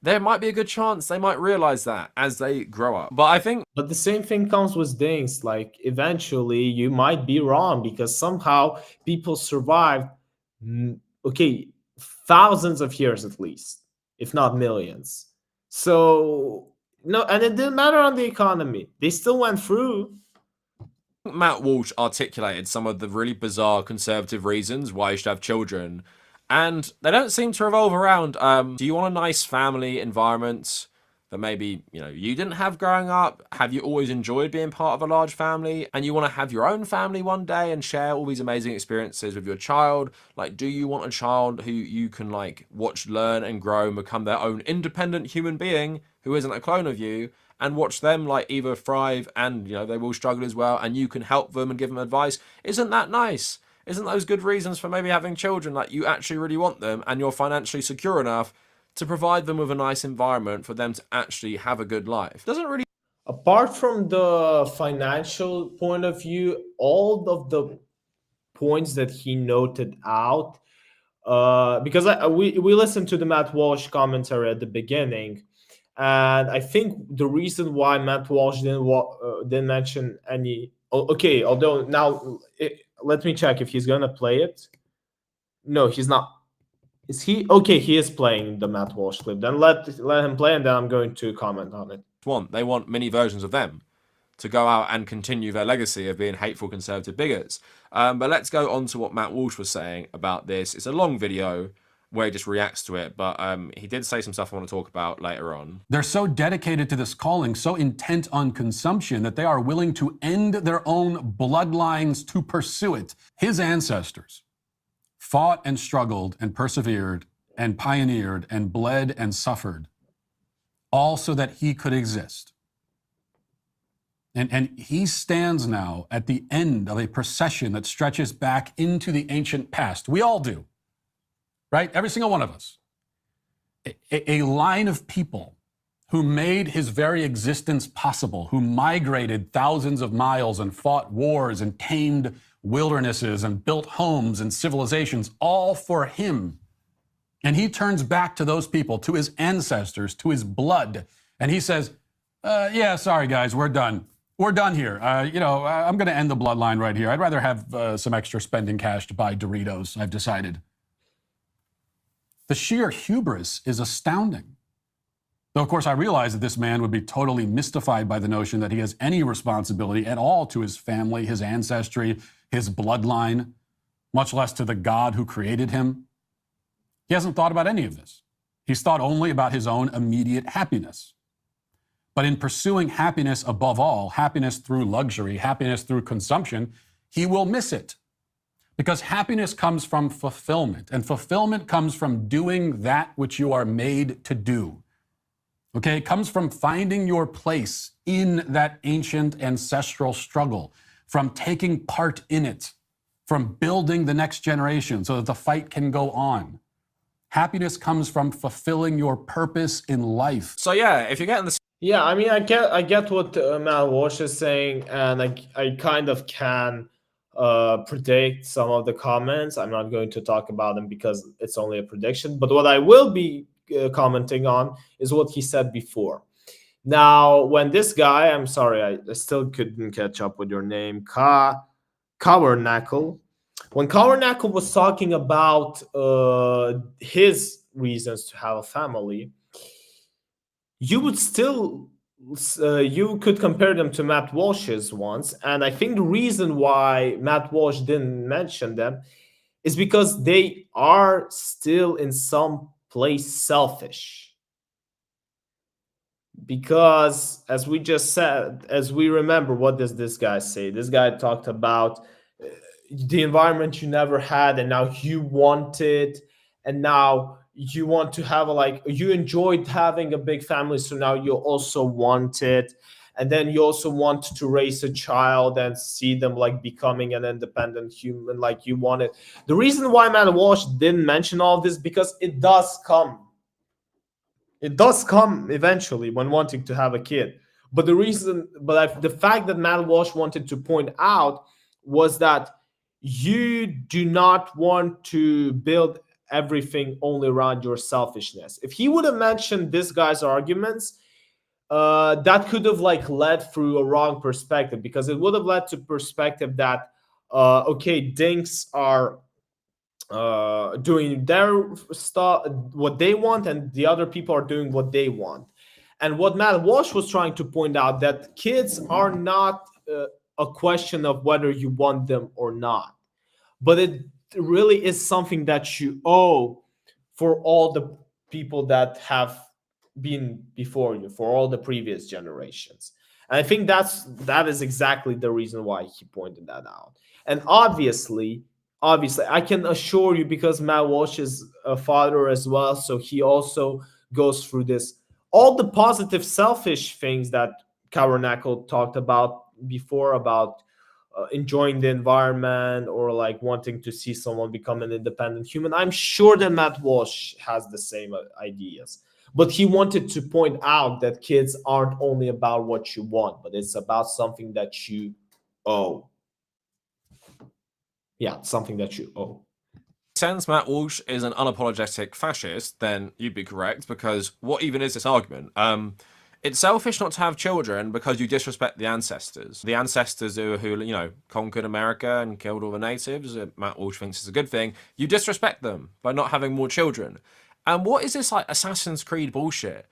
Speaker 5: there might be a good chance they might realize that as they grow up. But I think...
Speaker 1: But the same thing comes with DINKs. Like, eventually you might be wrong because somehow people survived, okay, thousands of years at least, if not millions. So, no, and it didn't matter on the economy. They still went through.
Speaker 5: Matt Walsh articulated some of the really bizarre conservative reasons why you should have children, and they don't seem to revolve around, do you want a nice family environment that maybe, you know, you didn't have growing up? Have you always enjoyed being part of a large family and you want to have your own family one day and share all these amazing experiences with your child? Like, do you want a child who you can like watch learn and grow and become their own independent human being who isn't a clone of you, and watch them like either thrive and, you know, they will struggle as well, and you can help them and give them advice? Isn't that nice? Isn't those good reasons for maybe having children? Like, you actually really want them and you're financially secure enough to provide them with a nice environment for them to actually have a good life. Doesn't really...
Speaker 1: Apart from the financial point of view, all of the points that he noted out, because we listened to the Matt Walsh commentary at the beginning, and I think the reason why Matt Walsh didn't mention any... Okay, although now let me check if he's gonna play it. No, he's not. Is he? Okay, he is playing the Matt Walsh clip. Then let him play, and then I'm going to comment on it.
Speaker 5: They want mini versions of them to go out and continue their legacy of being hateful conservative bigots. But let's go on to what Matt Walsh was saying about this. It's a long video where he just reacts to it, but he did say some stuff I want to talk about later on.
Speaker 4: They're so dedicated to this calling, so intent on consumption, that they are willing to end their own bloodlines to pursue it. His ancestors fought and struggled and persevered and pioneered and bled and suffered, all so that he could exist. And he stands now at the end of a procession that stretches back into the ancient past. We all do, right? Every single one of us. A line of people who made his very existence possible, who migrated thousands of miles and fought wars and tamed wildernesses and built homes and civilizations, all for him. And he turns back to those people, to his ancestors, to his blood, and he says, yeah, sorry guys, we're done. We're done here. I'm going to end the bloodline right here. I'd rather have some extra spending cash to buy Doritos, I've decided. The sheer hubris is astounding. Though, of course, I realize that this man would be totally mystified by the notion that he has any responsibility at all to his family, his ancestry, his bloodline, much less to the God who created him. He hasn't thought about any of this. He's thought only about his own immediate happiness. But in pursuing happiness above all, happiness through luxury, happiness through consumption, he will miss it. Because happiness comes from fulfillment, and fulfillment comes from doing that which you are made to do. Okay, it comes from finding your place in that ancient ancestral struggle, from taking part in it, from building the next generation so that the fight can go on. Happiness comes from fulfilling your purpose in life.
Speaker 5: So yeah, if you're getting the
Speaker 1: Yeah, I mean, I get what Matt Walsh is saying, and I kind of can predict some of the comments. I'm not going to talk about them because it's only a prediction. But what I will be commenting on is what he said before. Now, when this guy, I'm sorry, I still couldn't catch up with your name, Cowernackle. When Cowernackle was talking about his reasons to have a family, you would still you could compare them to Matt Walsh's ones, and I think the reason why Matt Walsh didn't mention them is because they are still in some place selfish. Because as we just said, as we remember, what does this guy say? This guy talked about the environment you never had, and now you want it, and now you want to have you enjoyed having a big family, so now you also want it, and then you also want to raise a child and see them like becoming an independent human like you want it. The reason why Matt Walsh didn't mention all of this, because it does come eventually when wanting to have a kid. But the fact that Matt Walsh wanted to point out was that you do not want to build everything only around your selfishness. If he would have mentioned this guy's arguments, that could have led through a wrong perspective, because it would have led to perspective that okay, dinks are doing their stuff, what they want, and the other people are doing what they want. And what Matt Walsh was trying to point out, that kids are not a question of whether you want them or not, but it really is something that you owe for all the people that have been before you, for all the previous generations. And I think that is exactly the reason why he pointed that out. And obviously I can assure you, because Matt Walsh is a father as well, so he also goes through this, all the positive selfish things that Kawernackle talked about before, about enjoying the environment, or wanting to see someone become an independent human. I'm sure that Matt Walsh has the same ideas, but he wanted to point out that kids aren't only about what you want, but it's about something that you owe. Yeah, something that you owe.
Speaker 5: Since Matt Walsh is an unapologetic fascist, then you'd be correct, because what even is this argument? It's selfish not to have children because you disrespect the ancestors. The ancestors who conquered America and killed all the natives, Matt Walsh thinks is a good thing. You disrespect them by not having more children. And what is this Assassin's Creed bullshit?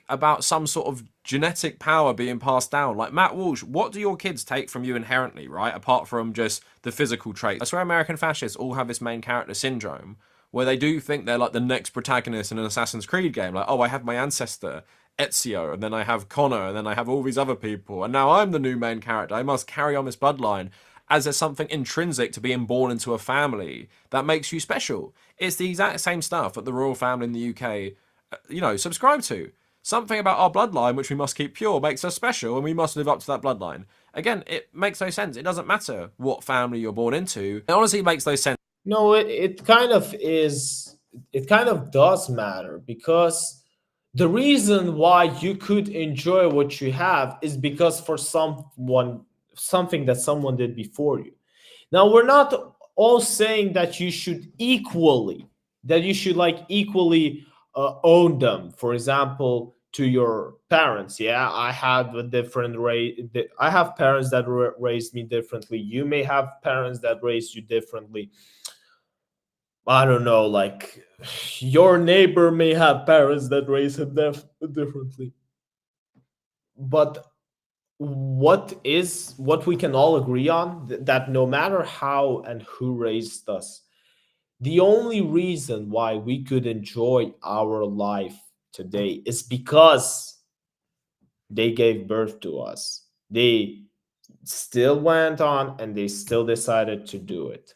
Speaker 5: About some sort of genetic power being passed down. Matt Walsh, what do your kids take from you inherently, right? Apart from just the physical traits. I swear American fascists all have this main character syndrome, where they do think they're the next protagonist in an Assassin's Creed game. Oh, I have my ancestor, Ezio, and then I have Connor, and then I have all these other people, and now I'm the new main character. I must carry on this bloodline, as there's something intrinsic to being born into a family that makes you special. It's the exact same stuff that the royal family in the UK, subscribe to. Something about our bloodline, which we must keep pure, makes us special, and we must live up to that bloodline. Again, it makes no sense. It doesn't matter what family you're born into. It honestly makes no sense.
Speaker 1: No, it kind of is. It kind of does matter, because the reason why you could enjoy what you have is because for something that someone did before you. Now, we're not all saying that you should equally own them. For example, to your parents. Yeah, I have a different I have parents that raised me differently. You may have parents that raised you differently. I don't know, your neighbor may have parents that raise him differently. But what we can all agree on, that no matter how and who raised us, the only reason why we could enjoy our life today is because they gave birth to us. They still went on and they still decided to do it.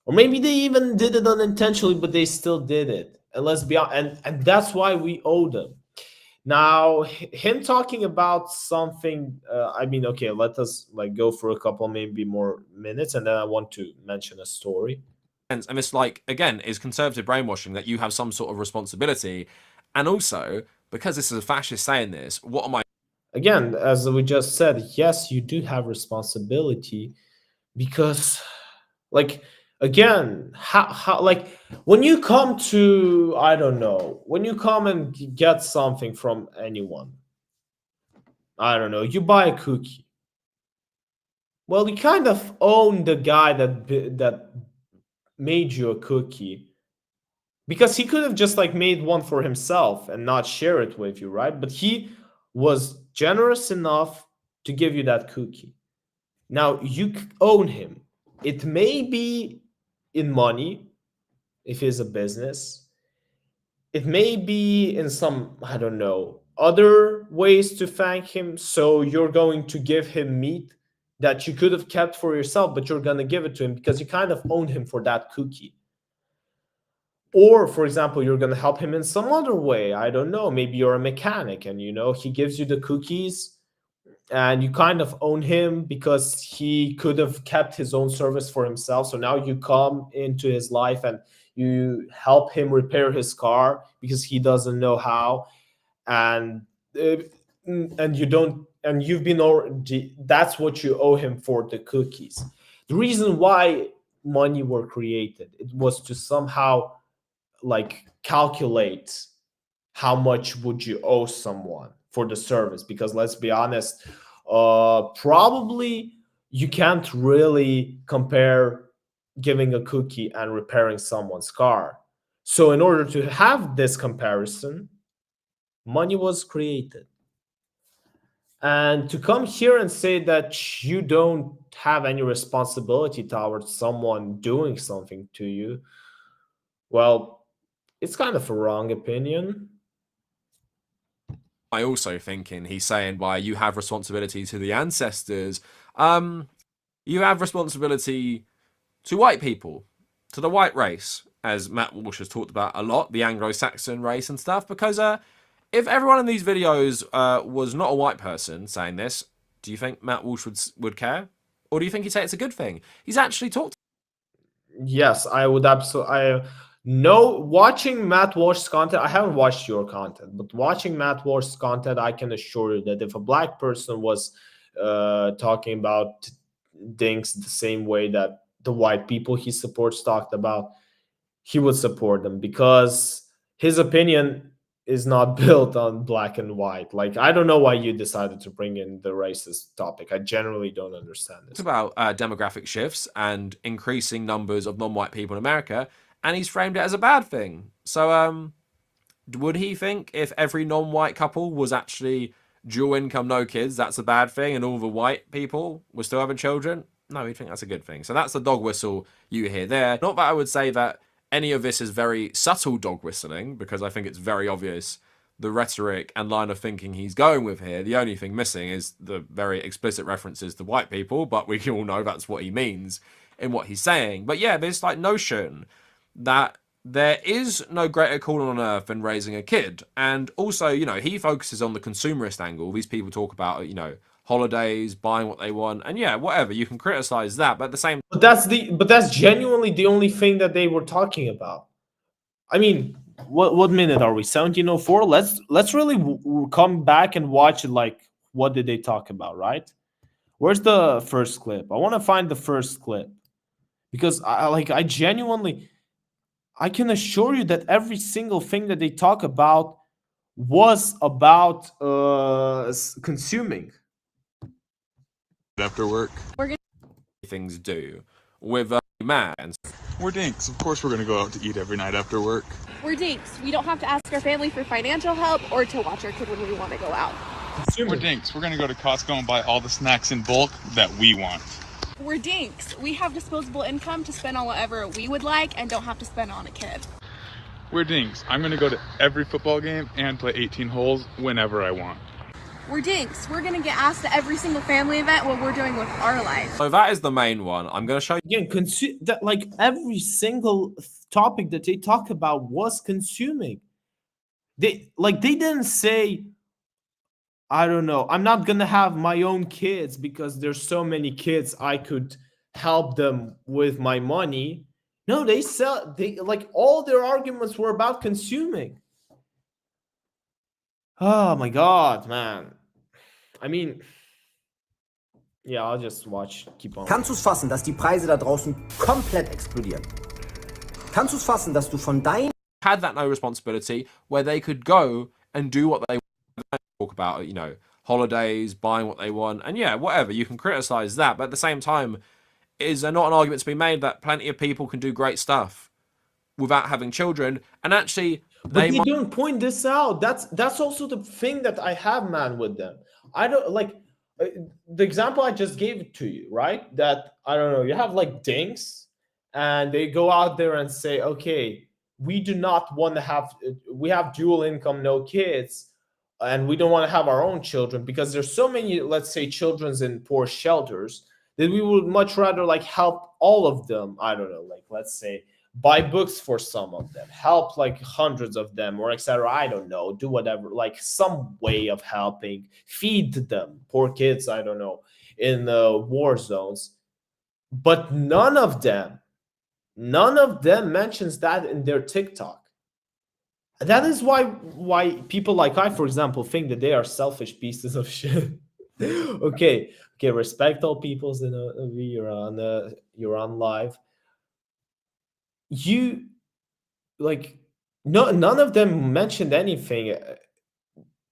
Speaker 1: Or maybe they even did it unintentionally, but they still did it. And let's be honest, and that's why we owe them. Now, him talking about something, I mean, okay, let us like go for a couple, maybe more minutes, and then I want to mention a story.
Speaker 5: And it's like, again, is conservative brainwashing that you have some sort of responsibility. And also, because this is a fascist saying this, what am I?
Speaker 1: Again, as we just said, yes, you do have responsibility because, like, again, how like when you come to, I don't know, when you come and get something from anyone, I don't know, you buy a cookie. Well, you kind of own the guy that made you a cookie, because he could have just like made one for himself and not share it with you, right? But he was generous enough to give you that cookie. Now you own him. It may be in money if it's a business. It may be in some, I don't know, other ways to thank him. So you're going to give him meat that you could have kept for yourself, but you're going to give it to him because you kind of own him for that cookie. Or, for example, you're going to help him in some other way. I don't know. Maybe you're a mechanic and, he gives you the cookies and you kind of own him because he could have kept his own service for himself. So now you come into his life and you help him repair his car because he doesn't know how. And you don't, and you've been already, that's what you owe him for the cookies. The reason why money were created, it was to somehow like calculate how much would you owe someone for the service, because let's be honest, probably you can't really compare giving a cookie and repairing someone's car. So in order to have this comparison, money was created. And to come here and say that you don't have any responsibility towards someone doing something to you, well, it's kind of a wrong opinion.
Speaker 5: I also thinking he's saying, why you have responsibility to the ancestors. You have responsibility to white people, to the white race, as Matt Walsh has talked about a lot, the Anglo-Saxon race and stuff, because if everyone in these videos was not a white person saying this, do you think Matt Walsh would care? Or do you think he'd say it's a good thing? He's actually talked.
Speaker 1: Yes, I would absolutely. No, watching Matt Walsh's content, I haven't watched your content, but watching Matt Walsh's content, I can assure you that if a black person was talking about DINKs the same way that the white people he supports talked about, he would support them because his opinion is not built on black and white. Like, I don't know why you decided to bring in the racist topic. I generally don't understand this.
Speaker 5: It's about demographic shifts and increasing numbers of non-white people in America, and he's framed it as a bad thing. So would he think if every non-white couple was actually dual income, no kids, that's a bad thing, and all the white people were still having children? No, he'd think that's a good thing. So that's the dog whistle you hear there. Not that I would say that any of this is very subtle dog whistling, because I think it's very obvious the rhetoric and line of thinking he's going with here. The only thing missing is the very explicit references to white people, but we can all know that's what he means in what he's saying. But yeah, this like notion that there is no greater calling on earth than raising a kid. And also, he focuses on the consumerist angle. These people talk about, holidays, buying what they want, and yeah, whatever, you can criticize that, but at the same,
Speaker 1: but that's genuinely the only thing that they were talking about. I mean, what minute are we? 1704. Let's really come back and watch it. Like, what did they talk about, right? Where's the first clip? I want to find the first clip because I genuinely, I can assure you that every single thing that they talk about was about consuming.
Speaker 3: After work.
Speaker 6: We're gonna
Speaker 5: things do with man.
Speaker 3: We're dinks. Of course we're going to go out to eat every night after work.
Speaker 6: We're dinks. We don't have to ask our family for financial help or to watch our kid when we want to go out.
Speaker 3: We're dinks. We're going to go to Costco and buy all the snacks in bulk that we want.
Speaker 6: We're dinks. We have disposable income to spend on whatever we would like and don't have to spend on a kid.
Speaker 3: We're dinks. I'm going to go to every football game and play 18 holes whenever I want.
Speaker 6: We're dinks. We're going to get asked to every single family event what we're doing with our life.
Speaker 5: So that is the main one. I'm going to show you.
Speaker 1: Again, that like every single topic that they talk about was consuming. They didn't say I don't know. I'm not gonna have my own kids because there's so many kids I could help them with my money. No, they like all their arguments were about consuming. Oh my god, man. I mean, yeah, I'll just watch. Keep on.
Speaker 12: Kannst du es fassen, dass die Preise da draußen komplett explodieren? Kannst du es fassen, dass du von deinen
Speaker 5: had that no responsibility where they could go and do what they talk about, you know, holidays, buying what they want, and yeah, whatever. You can criticize that, but at the same time, is there not an argument to be made that plenty of people can do great stuff without having children, and actually
Speaker 1: But they don't point this out. That's also the thing that I have, man, with them. I don't like the example I just gave to you, right? That I don't know. You have like dinks, and they go out there and say, "Okay, we do not want to have. We have dual income, no kids, and we don't want to have our own children because there's so many, let's say, children's in poor shelters that we would much rather like help all of them. I don't know, like let's say." Buy books for some of them, help like hundreds of them, or etc. I don't know, do whatever, like some way of helping, feed them, poor kids, I don't know, in the war zones. But none of them mentions that in their TikTok. That is why people like I, for example, think that they are selfish pieces of shit. Okay, respect all peoples in you're on live. You like no none of them mentioned anything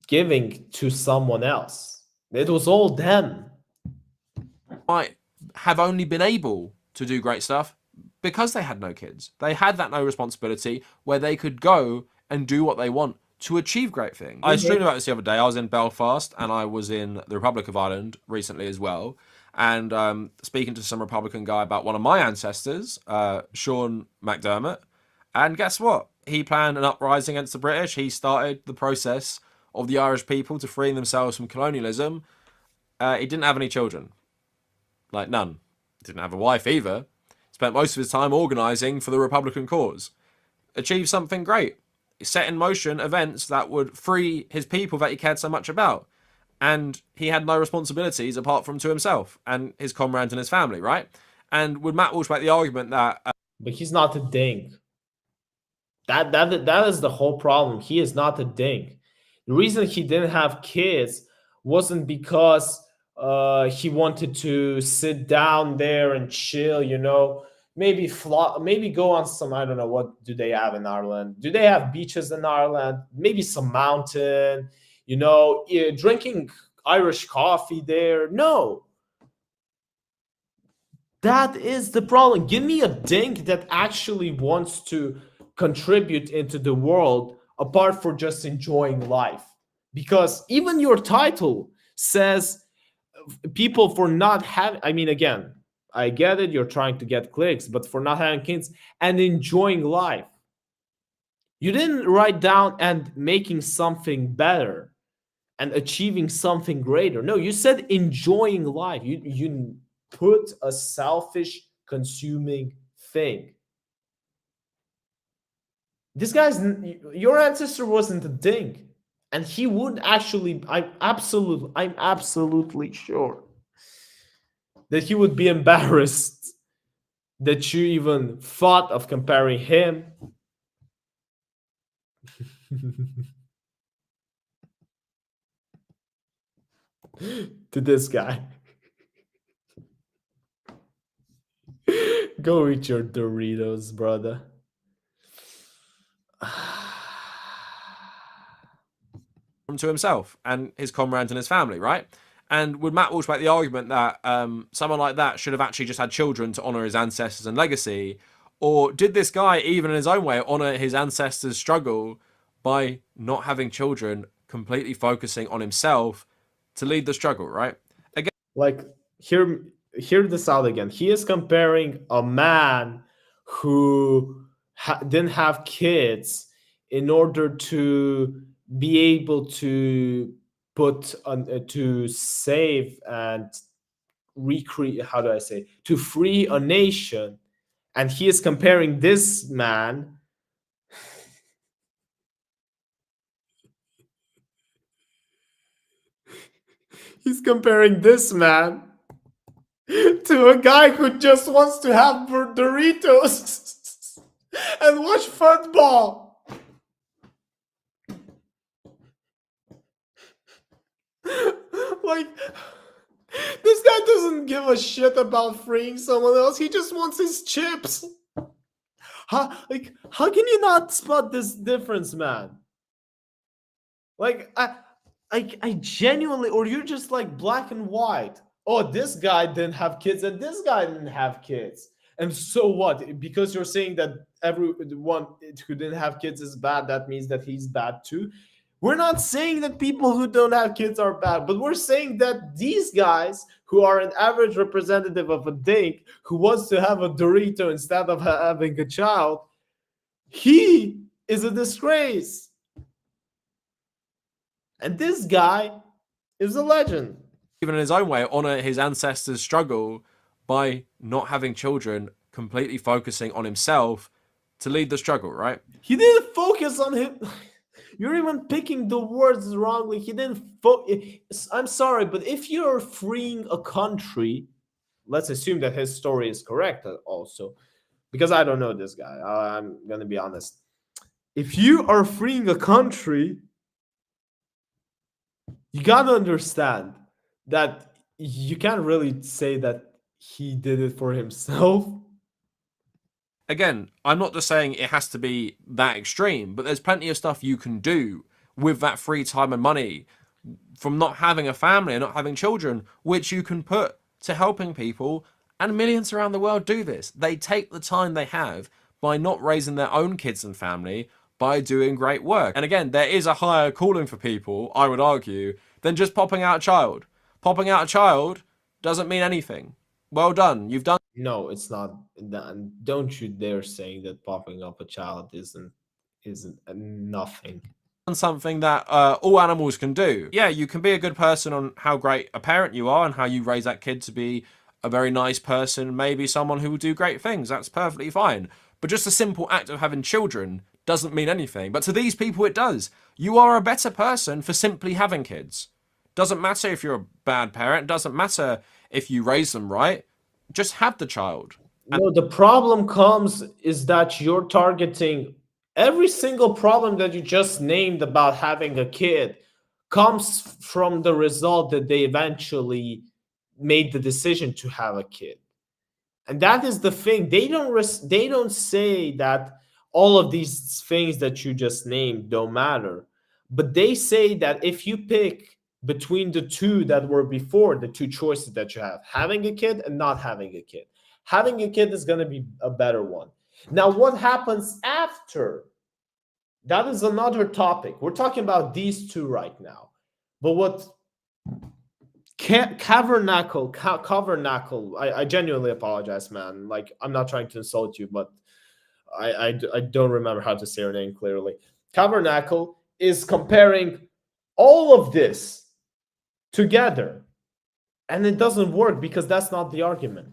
Speaker 1: giving to someone else. It was all them.
Speaker 5: might have only been able to do great stuff because they had no kids. They had that no responsibility where they could go and do what they want to achieve great things. I streamed about this the other day. I was in Belfast and I was in the Republic of Ireland recently as well. And speaking to some Republican guy about one of my ancestors, Sean McDermott. And guess what? He planned an uprising against the British. He started the process of the Irish people to freeing themselves from colonialism. He didn't have any children. Like, none. Didn't have a wife either. Spent most of his time organising for the Republican cause. Achieved something great. He set in motion events that would free his people that he cared so much about. And he had no responsibilities apart from to himself and his comrades and his family, right? And would Matt Walsh make the argument that...
Speaker 1: but he's not a dink. That is the whole problem. He is not a dink. The reason he didn't have kids wasn't because he wanted to sit down there and chill, you know, maybe go on some, I don't know, what do they have in Ireland? Do they have beaches in Ireland? Maybe some mountain, you know, drinking Irish coffee there. No. That is the problem. Give me a dink that actually wants to contribute into the world apart from just enjoying life. Because even your title says people for not having, I mean, again, I get it, you're trying to get clicks, but for not having kids and enjoying life. You didn't write down and making something better and achieving something greater. No, you said enjoying life. You put a selfish consuming thing. This guy's, your ancestor wasn't a dink, and he would actually, I'm absolutely sure that he would be embarrassed that you even thought of comparing him to this guy. Go eat your Doritos, brother.
Speaker 5: to himself and his comrades and his family, right? And would Matt Walsh make the argument that someone like that should have actually just had children to honour his ancestors and legacy? Or did this guy, even in his own way, honour his ancestors' struggle by not having children, completely focusing on himself to lead the struggle, right? Again,
Speaker 1: like, hear this out again. He is comparing a man who didn't have kids in order to be able to to save and recreate, how do I say, to free a nation, and he is comparing this man He's comparing this man to a guy who just wants to have Doritos and watch football. Like, this guy doesn't give a shit about freeing someone else. He just wants his chips. How can you not spot this difference, man? Like, I genuinely, or you're just like black and white. Oh, this guy didn't have kids and this guy didn't have kids. And so what? Because you're saying that everyone who didn't have kids is bad, that means that he's bad too. We're not saying that people who don't have kids are bad, but we're saying that these guys who are an average representative of a dink who wants to have a Dorito instead of having a child, he is a disgrace. And this guy is a legend.
Speaker 5: Even in his own way, honor his ancestors' struggle by not having children, completely focusing on himself to lead the struggle, right?
Speaker 1: He didn't focus on him. You're even picking the words wrongly. He didn't I'm sorry, but if you're freeing a country, let's assume that his story is correct also, because I don't know this guy. I'm going to be honest. If you are freeing a country, you got to understand that you can't really say that he did it for himself.
Speaker 5: Again, I'm not just saying it has to be that extreme, but there's plenty of stuff you can do with that free time and money from not having a family and not having children, which you can put to helping people. And millions around the world do this. They take the time they have by not raising their own kids and family by doing great work. And again, there is a higher calling for people, I would argue, than just popping out a child. Popping out a child doesn't mean anything. Well done. You've done.
Speaker 1: No, it's not. Don't you dare saying that popping up a child isn't nothing.
Speaker 5: Something that all animals can do. Yeah, you can be a good person on how great a parent you are and how you raise that kid to be a very nice person, maybe someone who will do great things. That's perfectly fine. But just a simple act of having children doesn't mean anything. But to these people, it does. You are a better person for simply having kids. Doesn't matter if you're a bad parent. Doesn't matter if you raise them right. Just have the child.
Speaker 1: No, the problem comes is that you're targeting every single problem that you just named about having a kid comes from the result that they eventually made the decision to have a kid. And that is the thing. They don't say that all of these things that you just named don't matter. But they say that if you pick between the two that were before, the two choices that you have, having a kid and not having a kid, having a kid is going to be a better one. Now, what happens after? That is another topic. We're talking about these two right now. But what Cavernacle, I genuinely apologize, man. Like, I'm not trying to insult you, but I don't remember how to say her name clearly. Cavernacle is comparing all of this together, and it doesn't work because that's not the argument.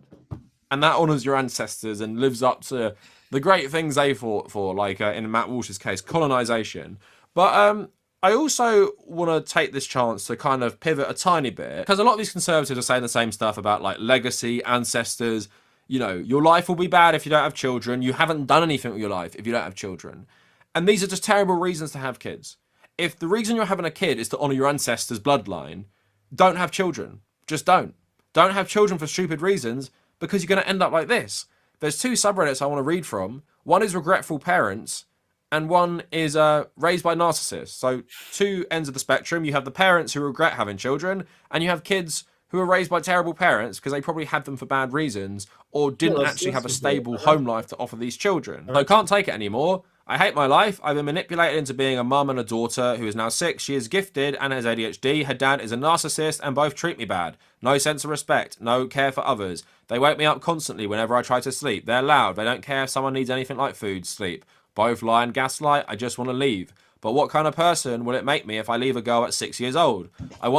Speaker 5: And that honors your ancestors and lives up to the great things they fought for, like in Matt Walsh's case, colonization. But I also want to take this chance to kind of pivot a tiny bit, because a lot of these conservatives are saying the same stuff about like legacy, ancestors. You know, your life will be bad if you don't have children. You haven't done anything with your life if you don't have children. And these are just terrible reasons to have kids. If the reason you're having a kid is to honor your ancestors' bloodline, don't have children. Just don't. Don't have children for stupid reasons, because you're going to end up like this. There's two subreddits I want to read from. One is regretful parents, and one is raised by narcissists. So two ends of the spectrum. You have the parents who regret having children, and you have kids who are raised by terrible parents because they probably had them for bad reasons or didn't actually have a stable home life to offer these children. I can't take it anymore. I hate my life. I've been manipulated into being a mum and a daughter who is now 6. She is gifted and has ADHD. Her dad is a narcissist and both treat me bad. No sense of respect. No care for others. They wake me up constantly whenever I try to sleep. They're loud. They don't care if someone needs anything like food, sleep. Both lie and gaslight. I just want to leave. But what kind of person will it make me if I leave a girl at 6 years old?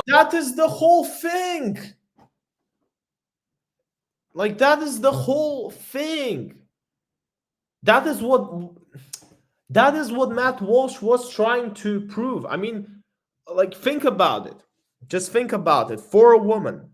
Speaker 1: That is the whole thing. Like, that is the whole thing. That is what Matt Walsh was trying to prove. I mean, like, think about it. Just think about it. For a woman,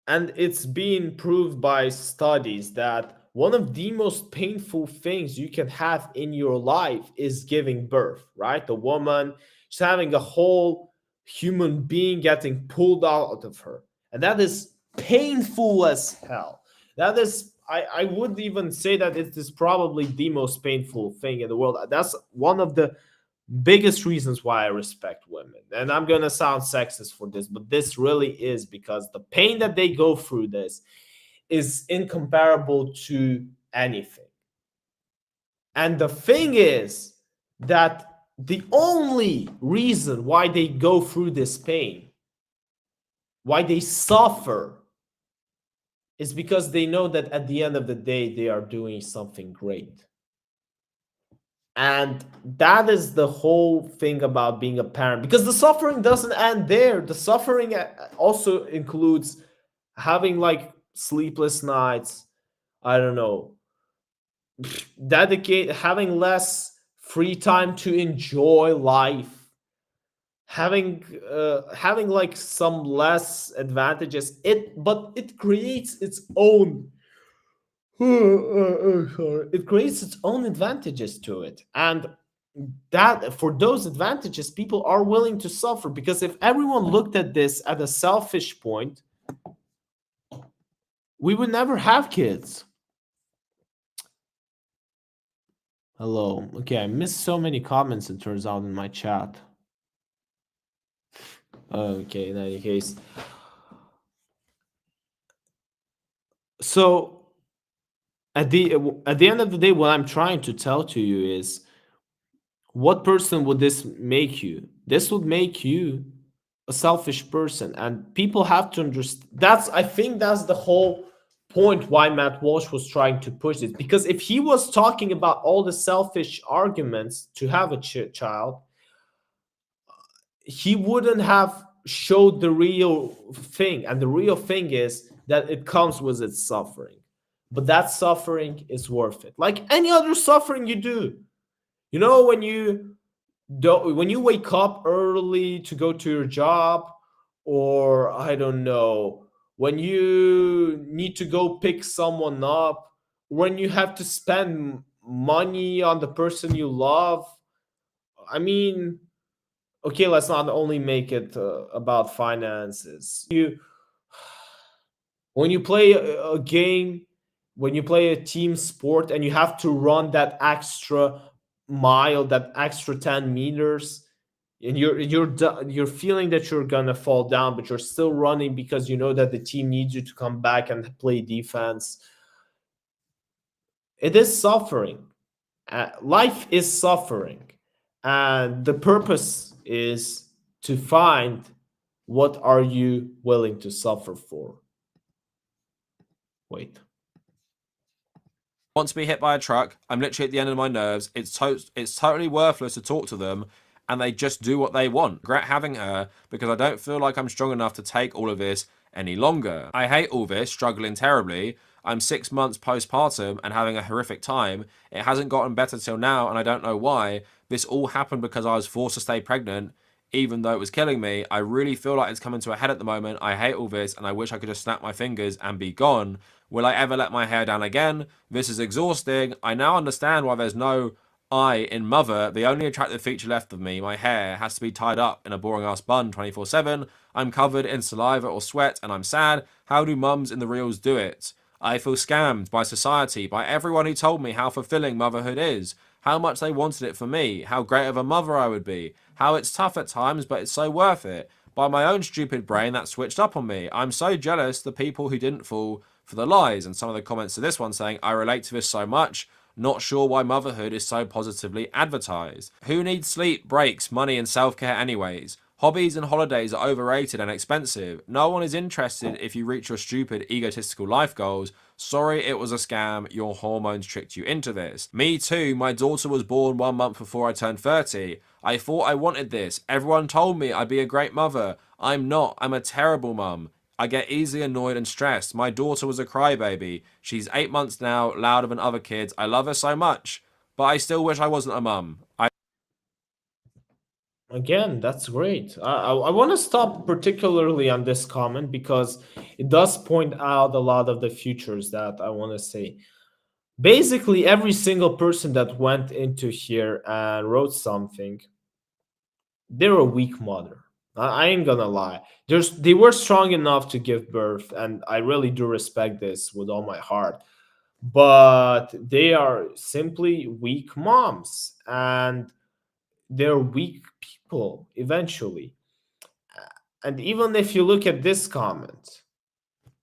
Speaker 1: and it's been proved by studies that one of the most painful things you can have in your life is giving birth, right? The woman, she's having a whole human being getting pulled out of her. And that is painful as hell. That is, I would even say that it is probably the most painful thing in the world. That's one of the biggest reasons why I respect women. And I'm going to sound sexist for this, but this really is because the pain that they go through this is incomparable to anything. And the thing is that the only reason why they go through this pain, why they suffer, is because they know that at the end of the day, they are doing something great. And that is the whole thing about being a parent, because the suffering doesn't end there. The suffering also includes having like sleepless nights, I don't know, having less free time to enjoy life, having like some less advantages. But it creates its own it creates its own advantages to it. And that for those advantages, people are willing to suffer, because if everyone looked at this at a selfish point, we would never have kids. Hello. Okay, I missed so many comments, it turns out, in my chat. Okay, in any case. So at the end of the day, what I'm trying to tell to you is, what person would this make you? This would make you a selfish person, and people have to understand. I think that's the whole point why Matt Walsh was trying to push it, because if he was talking about all the selfish arguments to have a child, he wouldn't have showed the real thing. And the real thing is that it comes with its suffering, but that suffering is worth it, like any other suffering you do. You know, when you wake up early to go to your job, or I don't know, when you need to go pick someone up, when you have to spend money on the person you love. I mean, okay, let's not only make it about finances. When you play a game, when you play a team sport and you have to run that extra mile, that extra 10 meters, and you're feeling that you're gonna fall down, but you're still running because you know that the team needs you to come back and play defense. It is suffering. Life is suffering, and the purpose is to find what are you willing to suffer for. Wait.
Speaker 5: Want to be hit by a truck. I'm literally at the end of my nerves. It's totally worthless to talk to them, and they just do what they want. Regret having her because I don't feel like I'm strong enough to take all of this any longer. I hate all this, struggling terribly. I'm 6 months postpartum and having a horrific time. It hasn't gotten better till now, and I don't know why. This all happened because I was forced to stay pregnant, even though it was killing me. I really feel like it's coming to a head at the moment. I hate all this, and I wish I could just snap my fingers and be gone. Will I ever let my hair down again? This is exhausting. I now understand why there's no I in mother. The only attractive feature left of me, my hair, has to be tied up in a boring ass bun 24/7. I'm covered in saliva or sweat, and I'm sad. How do mums in the reels do it? I feel scammed by society, by everyone who told me how fulfilling motherhood is, how much they wanted it for me, how great of a mother I would be, how it's tough at times, but it's so worth it. By my own stupid brain that switched up on me. I'm so jealous the people who didn't fall for the lies. And some of the comments to this one saying, I relate to this so much, not sure why motherhood is so positively advertised. Who needs sleep, breaks, money and self-care anyways? Hobbies and holidays are overrated and expensive. No one is interested if you reach your stupid, egotistical life goals. Sorry, it was a scam. Your hormones tricked you into this. Me too. My daughter was born 1 month before I turned 30. I thought I wanted this. Everyone told me I'd be a great mother. I'm not. I'm a terrible mum. I get easily annoyed and stressed. My daughter was a crybaby. She's 8 months now, louder than other kids. I love her so much, but I still wish I wasn't a mum.
Speaker 1: Again, that's great. I want to stop particularly on this comment because it does point out a lot of the futures that I want to say. Basically, every single person that went into here and wrote something, they're a weak mother. I ain't gonna lie. They were strong enough to give birth, and I really do respect this with all my heart. But they are simply weak moms, and they're weak people eventually. And even if you look at this comment,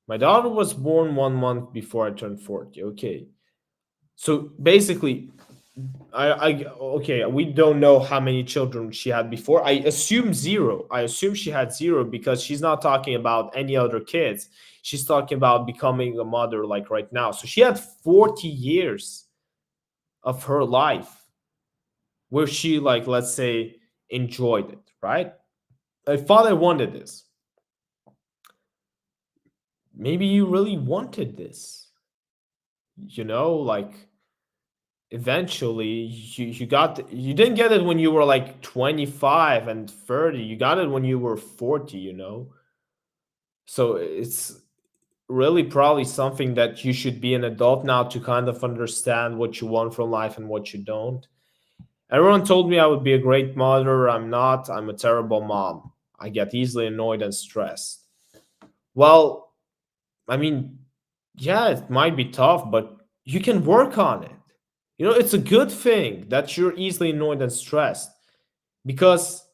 Speaker 1: my daughter was born 1 month before I turned 40. Okay. So basically, okay, we don't know how many children she had before. I assume zero. I assume she had zero because she's not talking about any other kids. She's talking about becoming a mother like right now. So she had 40 years of her life where she, like, let's say, enjoyed it, right? I thought I wanted this. Maybe you really wanted this. Like eventually you didn't get it when you were like 25 and 30. You got it when you were 40. So it's really probably something that you should be an adult now to kind of understand what you want from life and what you don't. Everyone told me I would be a great mother. I'm not. I'm a terrible mom. I get easily annoyed and stressed. Well, I mean, yeah, it might be tough, but you can work on it. It's a good thing that you're easily annoyed and stressed because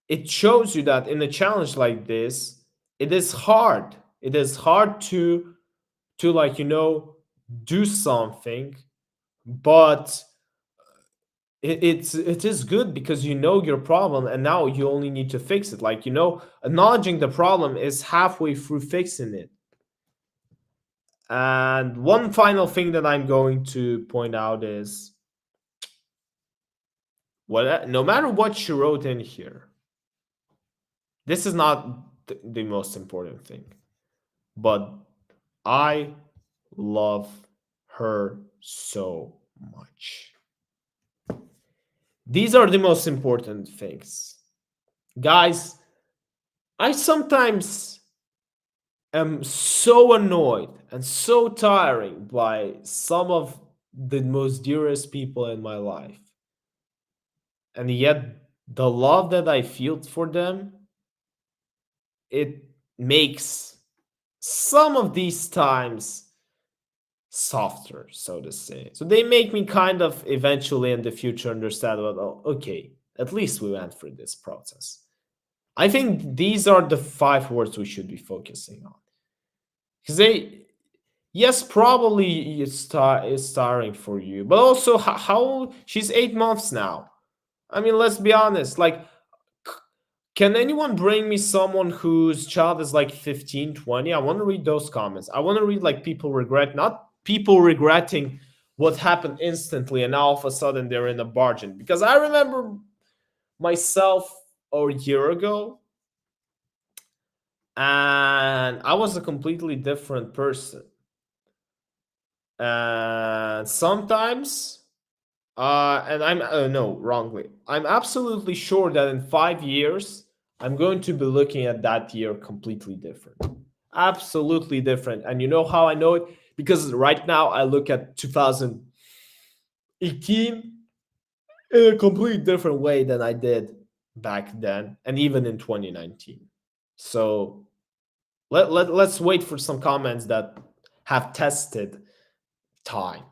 Speaker 1: it shows you that in a challenge like this, it is hard. It is hard to like, do something, but it is good because you know your problem and now you only need to fix it. Like, acknowledging the problem is halfway through fixing it. And one final thing that I'm going to point out is no matter what she wrote in here, this is not the most important thing, but I love her so much. These are the most important things. Guys, I sometimes am so annoyed and so tiring by some of the most dearest people in my life. And yet the love that I feel for them, it makes some of these times softer, so to say. So they make me kind of eventually in the future understand, well, oh, okay, at least we went through this process. I think these are the 5 words we should be focusing on. Because yes, probably it's tiring for you, but also how she's 8 months now. I mean, let's be honest. Like, can anyone bring me someone whose child is like 15, 20? I want to read those comments. I want to read like people regret, not people regretting what happened instantly and now all of a sudden they're in a bargain. Because I remember myself a year ago and I was a completely different person. And sometimes and I'm no, wrongly. I'm absolutely sure that in 5 years, I'm going to be looking at that year completely different. Absolutely different. And you know how I know it? Because right now I look at 2018 in a completely different way than I did back then, and even in 2019. So let's wait for some comments that have tested time.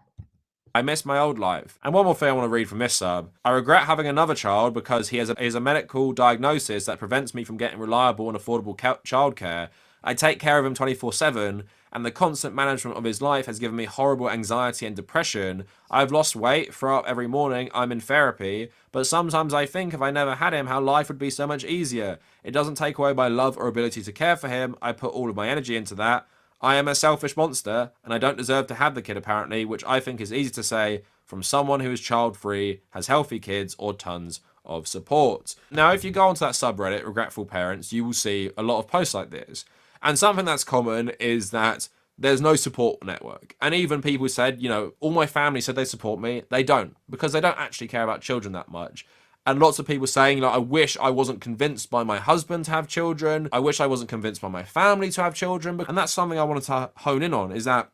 Speaker 5: I miss my old life. And one more thing I want to read from this sub. I regret having another child because he has a medical diagnosis that prevents me from getting reliable and affordable childcare. I take care of him 24/7, and the constant management of his life has given me horrible anxiety and depression. I've lost weight, throw up every morning, I'm in therapy, but sometimes I think if I never had him, how life would be so much easier. It doesn't take away my love or ability to care for him. I put all of my energy into that. I am a selfish monster, and I don't deserve to have the kid apparently, which I think is easy to say from someone who is child-free, has healthy kids, or tons of support. Now, if you go onto that subreddit, Regretful Parents, you will see a lot of posts like this. And something that's common is that there's no support network. And even people said, all my family said they support me. They don't, because they don't actually care about children that much. And lots of people saying, like, I wish I wasn't convinced by my husband to have children. I wish I wasn't convinced by my family to have children. And that's something I wanted to hone in on, is that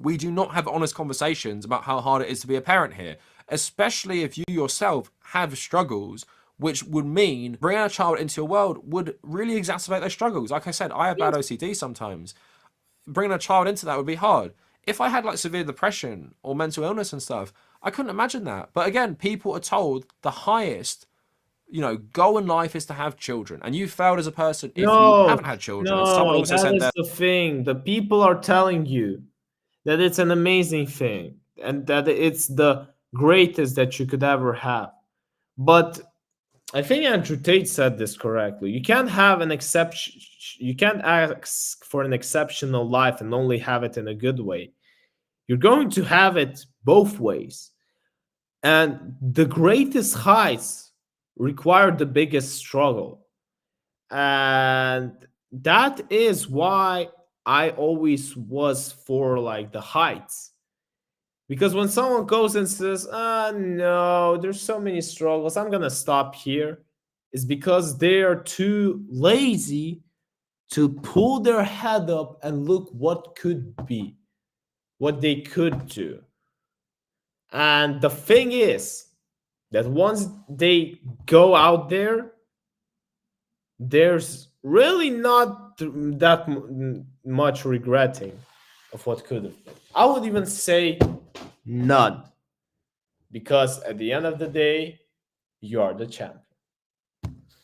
Speaker 5: we do not have honest conversations about how hard it is to be a parent here, especially if you yourself have struggles, which would mean bringing a child into your world would really exacerbate those struggles. Like I said, I have bad OCD sometimes. Bringing a child into that would be hard. If I had like severe depression or mental illness and stuff, I couldn't imagine that. But again, people are told the highest, goal in life is to have children. And you failed as a person if you haven't had children. And someone also said
Speaker 1: that is the thing. The people are telling you that it's an amazing thing and that it's the greatest that you could ever have. But I think Andrew Tate said this correctly. You can't have an exception. You can't ask for an exceptional life and only have it in a good way. You're going to have it both ways. And the greatest heights require the biggest struggle. And that is why I always was for like the heights. Because when someone goes and says, no, there's so many struggles, I'm going to stop here, is because they are too lazy to pull their head up and look what could be, what they could do. And the thing is that once they go out there, there's really not that much regretting of what could have been. I would even say none. Because at the end of the day, you are the champion.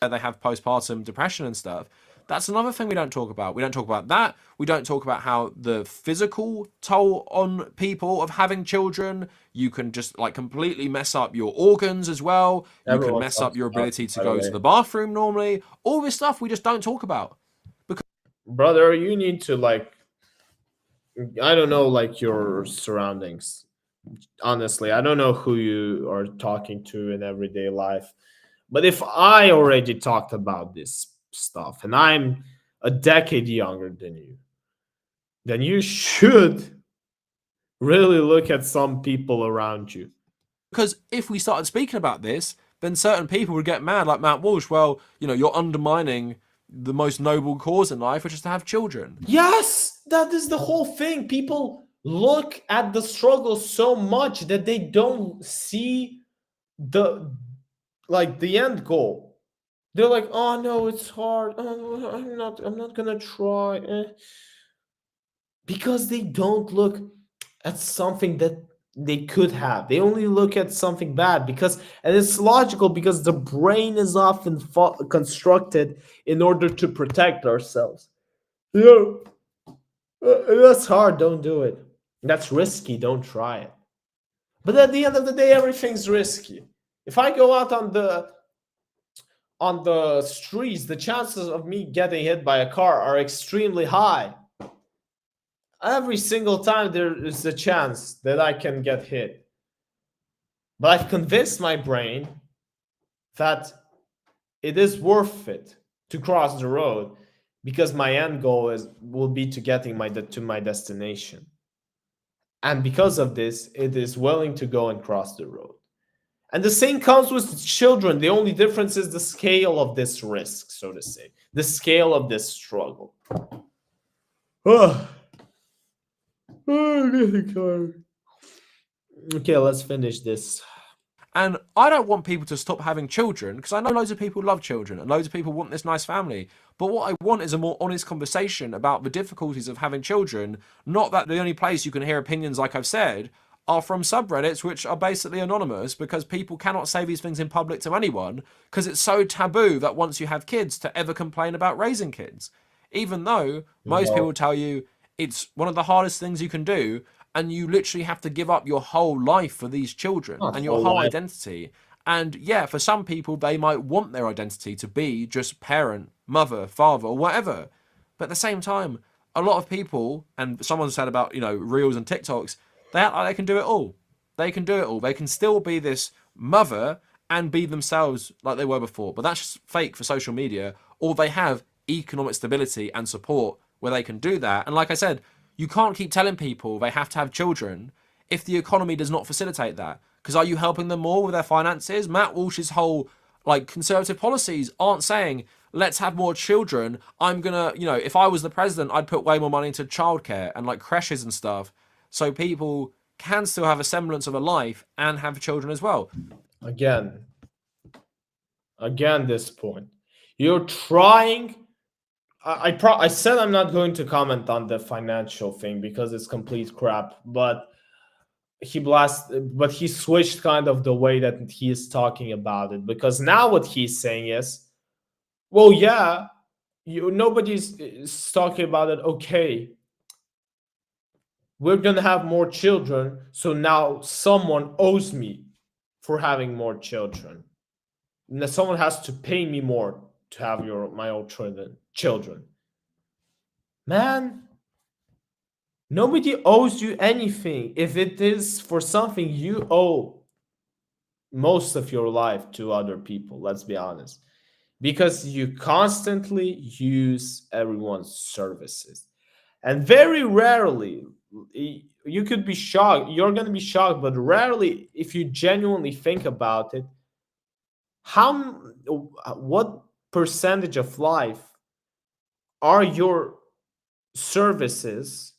Speaker 5: They have postpartum depression and stuff. That's another thing we don't talk about. We don't talk about that. We don't talk about how the physical toll on people of having children, you can just like completely mess up your organs as well. You can mess up your ability to go to the bathroom normally. All this stuff we just don't talk about.
Speaker 1: Brother, you need to like, I don't know, like your surroundings. Honestly, I don't know who you are talking to in everyday life. But if I already talked about this stuff and I'm a decade younger than you, then you should really look at some people around you.
Speaker 5: Because if we started speaking about this, then certain people would get mad, like Matt Walsh. Well, you're undermining the most noble cause in life, which is to have children.
Speaker 1: Yes, that is the whole thing. People look at the struggle so much that they don't see the end goal. They're like, oh no, it's hard. Oh, I'm not gonna try. Because they don't look at something that they could have. They only look at something bad and it's logical because the brain is often constructed in order to protect ourselves. That's hard. Don't do it. That's risky. Don't try it. But at the end of the day, everything's risky. If I go out on the streets, the chances of me getting hit by a car are extremely high. Every single time there is a chance that I can get hit. But I've convinced my brain that it is worth it to cross the road because my end goal will be to getting to my destination. And because of this, it is willing to go and cross the road. And the same comes with children. The only difference is the scale of this risk, so to say. The scale of this struggle. Okay, let's finish this.
Speaker 5: And I don't want people to stop having children because I know loads of people love children and loads of people want this nice family. But what I want is a more honest conversation about the difficulties of having children. Not that the only place you can hear opinions, like I've said, are from subreddits, which are basically anonymous because people cannot say these things in public to anyone because it's so taboo that once you have kids to ever complain about raising kids. Even though most people tell you it's one of the hardest things you can do and you literally have to give up your whole life for these children and your whole identity. And yeah, for some people, they might want their identity to be just parent, mother, father, or whatever. But at the same time, a lot of people, and someone said about, Reels and TikToks, they act like they can do it all. They can do it all. They can still be this mother and be themselves like they were before. But that's just fake for social media. Or they have economic stability and support where they can do that. And like I said, You can't keep telling people they have to have children if the economy does not facilitate that. Because are you helping them more with their finances? Matt Walsh's whole conservative policies aren't saying, let's have more children. I'm gonna, if I was the president, I'd put way more money into childcare and creches and stuff, so people can still have a semblance of a life and have children as well.
Speaker 1: Again, this point. You're trying. I said I'm not going to comment on the financial thing because it's complete crap, but he switched kind of the way that he is talking about it, because now what he's saying is, well, yeah, nobody's is talking about it. Okay, we're gonna have more children, so now someone owes me for having more children. Now someone has to pay me more to have my own children. Man, nobody owes you anything if it is for something you owe most of your life to other people. Let's be honest, because you constantly use everyone's services, and very rarely, you could be shocked, you're going to be shocked, but rarely, if you genuinely think about it, what percentage of life are your services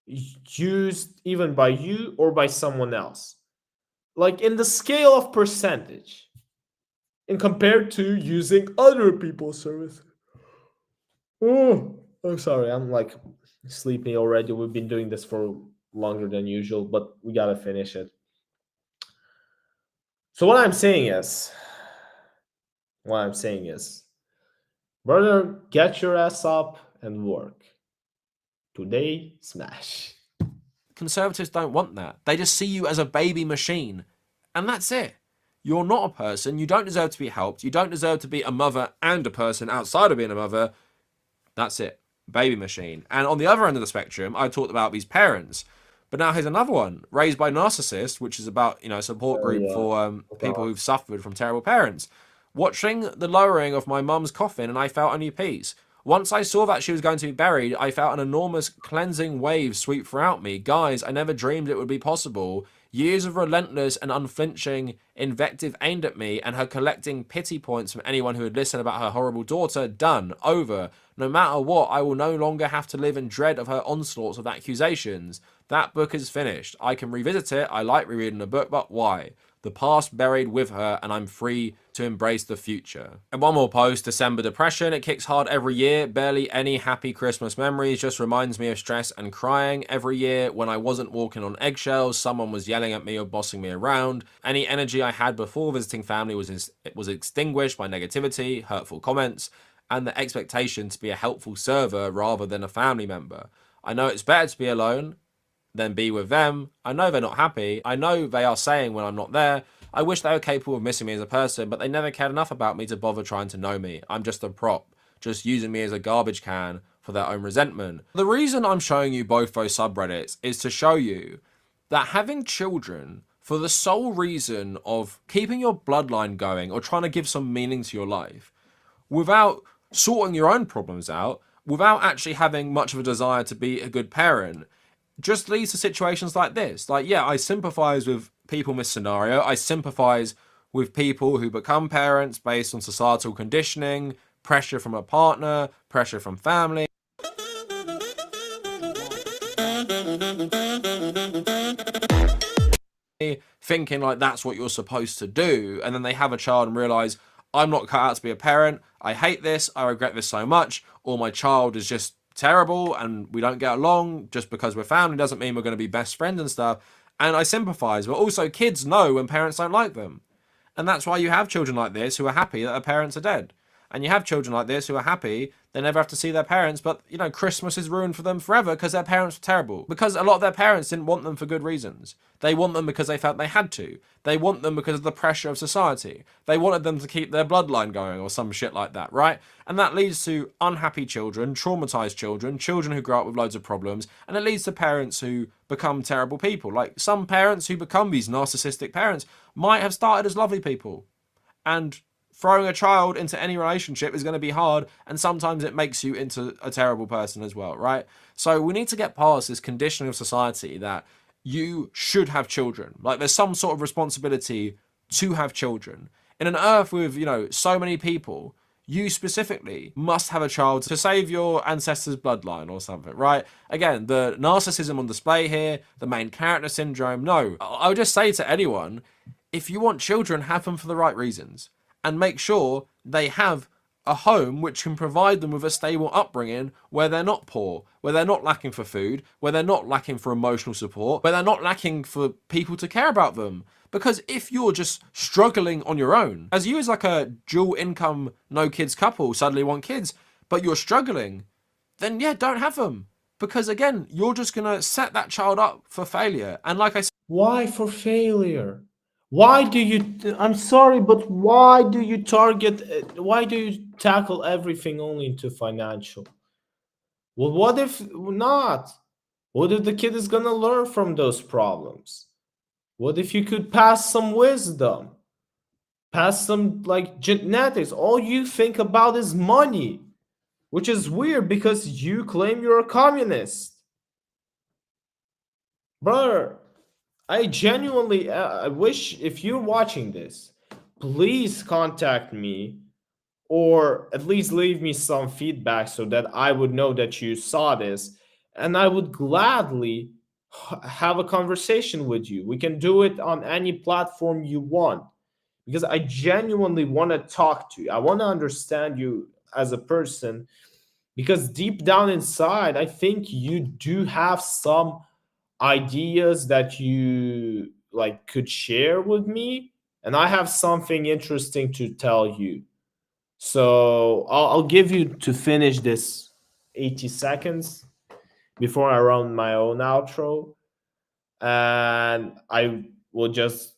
Speaker 1: used even by you or by someone else, in the scale of percentage, and compared to using other people's services? Oh, I'm sorry, I'm sleepy already. We've been doing this for longer than usual, but we gotta finish it. So what I'm saying is, brother, get your ass up and work. Today, smash.
Speaker 5: Conservatives don't want that. They just see you as a baby machine, and that's it. You're not a person. You don't deserve to be helped. You don't deserve to be a mother and a person outside of being a mother. That's it. Baby machine. And on the other end of the spectrum, I talked about these parents. But now here's another one, Raised by Narcissists, which is about, a support group for people who've suffered from terrible parents. Watching the lowering of my mum's coffin, and I felt a new peace. Once I saw that she was going to be buried, I felt an enormous cleansing wave sweep throughout me. Guys, I never dreamed it would be possible. Years of relentless and unflinching invective aimed at me, and her collecting pity points from anyone who had listened about her horrible daughter. Done. Over. No matter what, I will no longer have to live in dread of her onslaughts of accusations. That book is finished. I can revisit it. I like rereading a book, but why? The past buried with her, and I'm free to embrace the future. And one more post, December depression. It kicks hard every year. Barely any happy Christmas memories. Just reminds me of stress and crying. Every year, when I wasn't walking on eggshells, someone was yelling at me or bossing me around. Any energy I had before visiting family was extinguished by negativity, hurtful comments, and the expectation to be a helpful server rather than a family member. I know it's better to be alone than be with them. I know they're not happy. I know they are saying when I'm not there, I wish they were capable of missing me as a person, but they never cared enough about me to bother trying to know me. I'm just a prop, just using me as a garbage can for their own resentment. The reason I'm showing you both those subreddits is to show you that having children for the sole reason of keeping your bloodline going or trying to give some meaning to your life, without sorting your own problems out, without actually having much of a desire to be a good parent, just leads to situations like this. I sympathize with people in this scenario. I sympathize with people who become parents based on societal conditioning, pressure from a partner, pressure from family. Thinking that's what you're supposed to do, and then they have a child and realize, I'm not cut out to be a parent, I hate this, I regret this so much, or my child is just terrible and we don't get along. Just because we're family doesn't mean we're going to be best friends and stuff. And I sympathize, but also kids know when parents don't like them, and that's why you have children like this who are happy that their parents are dead, and you have children like this who are happy they never have to see their parents, but Christmas is ruined for them forever because their parents were terrible, because a lot of their parents didn't want them for good reasons. They want them because they felt they had to. They want them because of the pressure of society. They wanted them to keep their bloodline going or some shit like that, right? And that leads to unhappy children, traumatized children, children who grow up with loads of problems, and it leads to parents who become terrible people. Some parents who become these narcissistic parents might have started as lovely people, and throwing a child into any relationship is going to be hard, and sometimes it makes you into a terrible person as well, right? So we need to get past this conditioning of society that you should have children. Like, there's some sort of responsibility to have children. In an earth with, so many people, you specifically must have a child to save your ancestors' bloodline or something, right? Again, the narcissism on display here, the main character syndrome, no. I would just say to anyone, if you want children, have them for the right reasons. And make sure they have a home which can provide them with a stable upbringing where they're not poor, where they're not lacking for food, where they're not lacking for emotional support, where they're not lacking for people to care about them. Because if you're just struggling on your own, as you as like a dual income, no kids couple suddenly want kids, but you're struggling, then yeah, don't have them. Because again, you're just going to set that child up for failure. And like I said,
Speaker 1: Why for failure? Why do you, I'm sorry, but why do you why do you tackle everything only into financial? Well, what if not? What if the kid is gonna learn from those problems? What if you could pass some wisdom? Pass some like genetics? All you think about is money, which is weird because you claim you're a communist. Brother, I genuinely I wish if you're watching this, please contact me or at least leave me some feedback so that I would know that you saw this and I would gladly have a conversation with you. We can do it on any platform you want because I genuinely want to talk to you. I want to understand you as a person because deep down inside, I think you do have some ideas that you like could share with me and I have something interesting to tell you. So I'll give you to finish this 80 seconds before I run my own outro. And I will just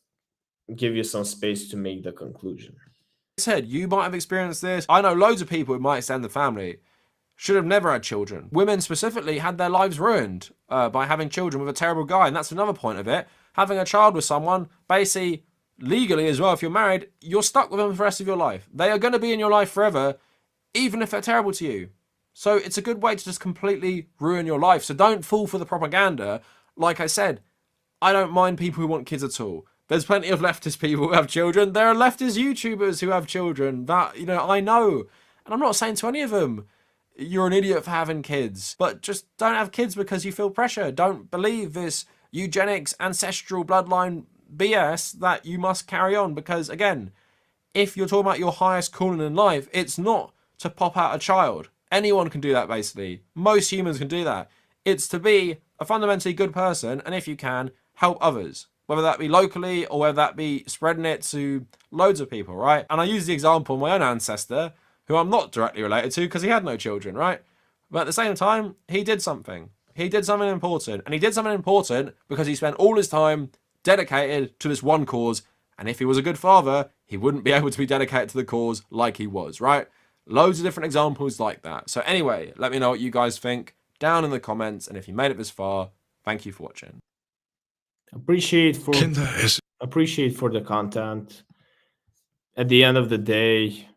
Speaker 1: give you some space to make the conclusion.
Speaker 5: said, you might have experienced this. I know loads of people in my extended family should have never had children. Women specifically had their lives ruined by having children with a terrible guy. And that's another point of it. Having a child with someone, basically, legally as well, if you're married, you're stuck with them for the rest of your life. They are going to be in your life forever, even if they're terrible to you. So it's a good way to just completely ruin your life. So don't fall for the propaganda. Like I said, I don't mind people who want kids at all. There's plenty of leftist people who have children. There are leftist YouTubers who have children that, I know. And I'm not saying to any of them, you're an idiot for having kids. But just don't have kids because you feel pressure. Don't believe this eugenics, ancestral bloodline BS that you must carry on. Because again, if you're talking about your highest calling in life, it's not to pop out a child. Anyone can do that, basically. Most humans can do that. It's to be a fundamentally good person, and if you can, help others. Whether that be locally or whether that be spreading it to loads of people, right? And I use the example of my own ancestor, who I'm not directly related to because he had no children, right? But at the same time, he did something. He did something important. And he did something important because he spent all his time dedicated to this one cause. And if he was a good father, he wouldn't be able to be dedicated to the cause like he was, right? Loads of different examples like that. So anyway, let me know what you guys think down in the comments. And if you made it this far, thank you for watching.
Speaker 1: Appreciate for the content. At the end of the day,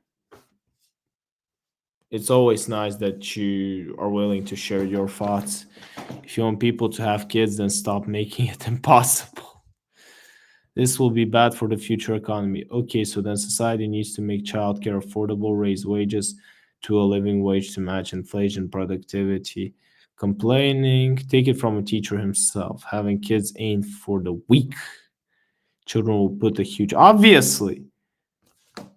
Speaker 1: it's always nice that you are willing to share your thoughts. If you want people to have kids, then stop making it impossible. This will be bad for the future economy. Okay, so then society needs to make childcare affordable, raise wages to a living wage to match inflation, productivity. Complaining, take it from a teacher himself. Having kids ain't for the weak. Children will put a huge, obviously.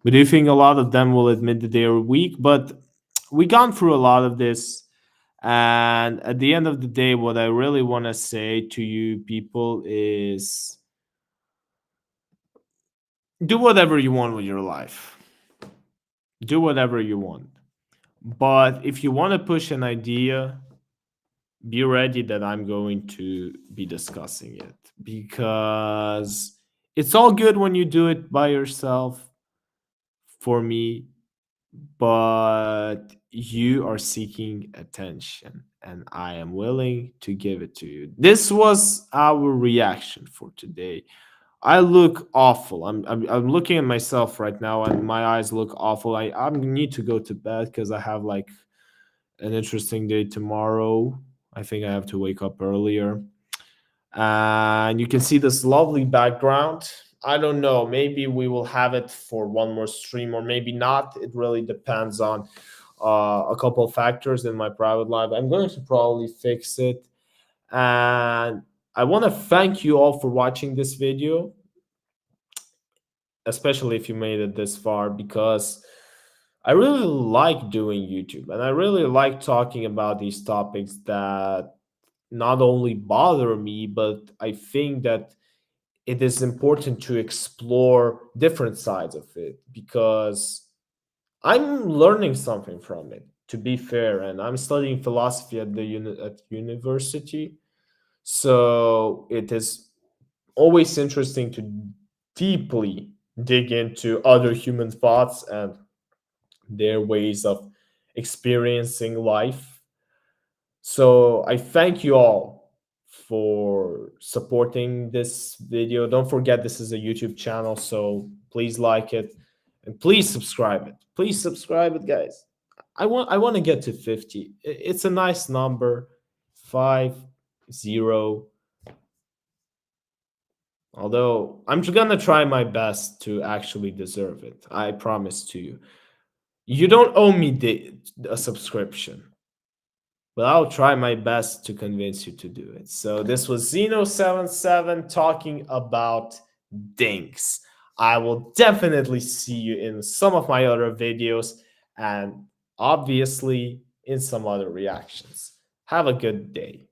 Speaker 1: We do think a lot of them will admit that they are weak, but we gone through a lot of this. And at the end of the day, what I really want to say to you people is do whatever you want with your life. Do whatever you want. But if you want to push an idea, be ready that I'm going to be discussing it because it's all good when you do it by yourself for me, but you are seeking attention and I am willing to give it to you. This was our reaction for today. I look awful. I'm looking at myself right now, and my eyes look awful. I need to go to bed because I have like an interesting day tomorrow. I think I have to wake up earlier. And you can see this lovely background. I don't know. Maybe we will have it for one more stream, or maybe not. It really depends on a couple of factors in my private life. I'm going to probably fix it. And I want to thank you all for watching this video, especially if you made it this far, because I really like doing YouTube and I really like talking about these topics that not only bother me, but I think that it is important to explore different sides of it because I'm learning something from it, to be fair, and I'm studying philosophy at at university. So it is always interesting to deeply dig into other human thoughts and their ways of experiencing life. So I thank you all for supporting this video. Don't forget this is a YouTube channel, so please like it and please subscribe it. Please subscribe it, guys. I want to get to 50. It's a nice number. 50. Although I'm gonna try my best to actually deserve it. I promise to you. You don't owe me a subscription, but I'll try my best to convince you to do it. So this was Zeno77 talking about dinks. I will definitely see you in some of my other videos and obviously in some other reactions. Have a good day.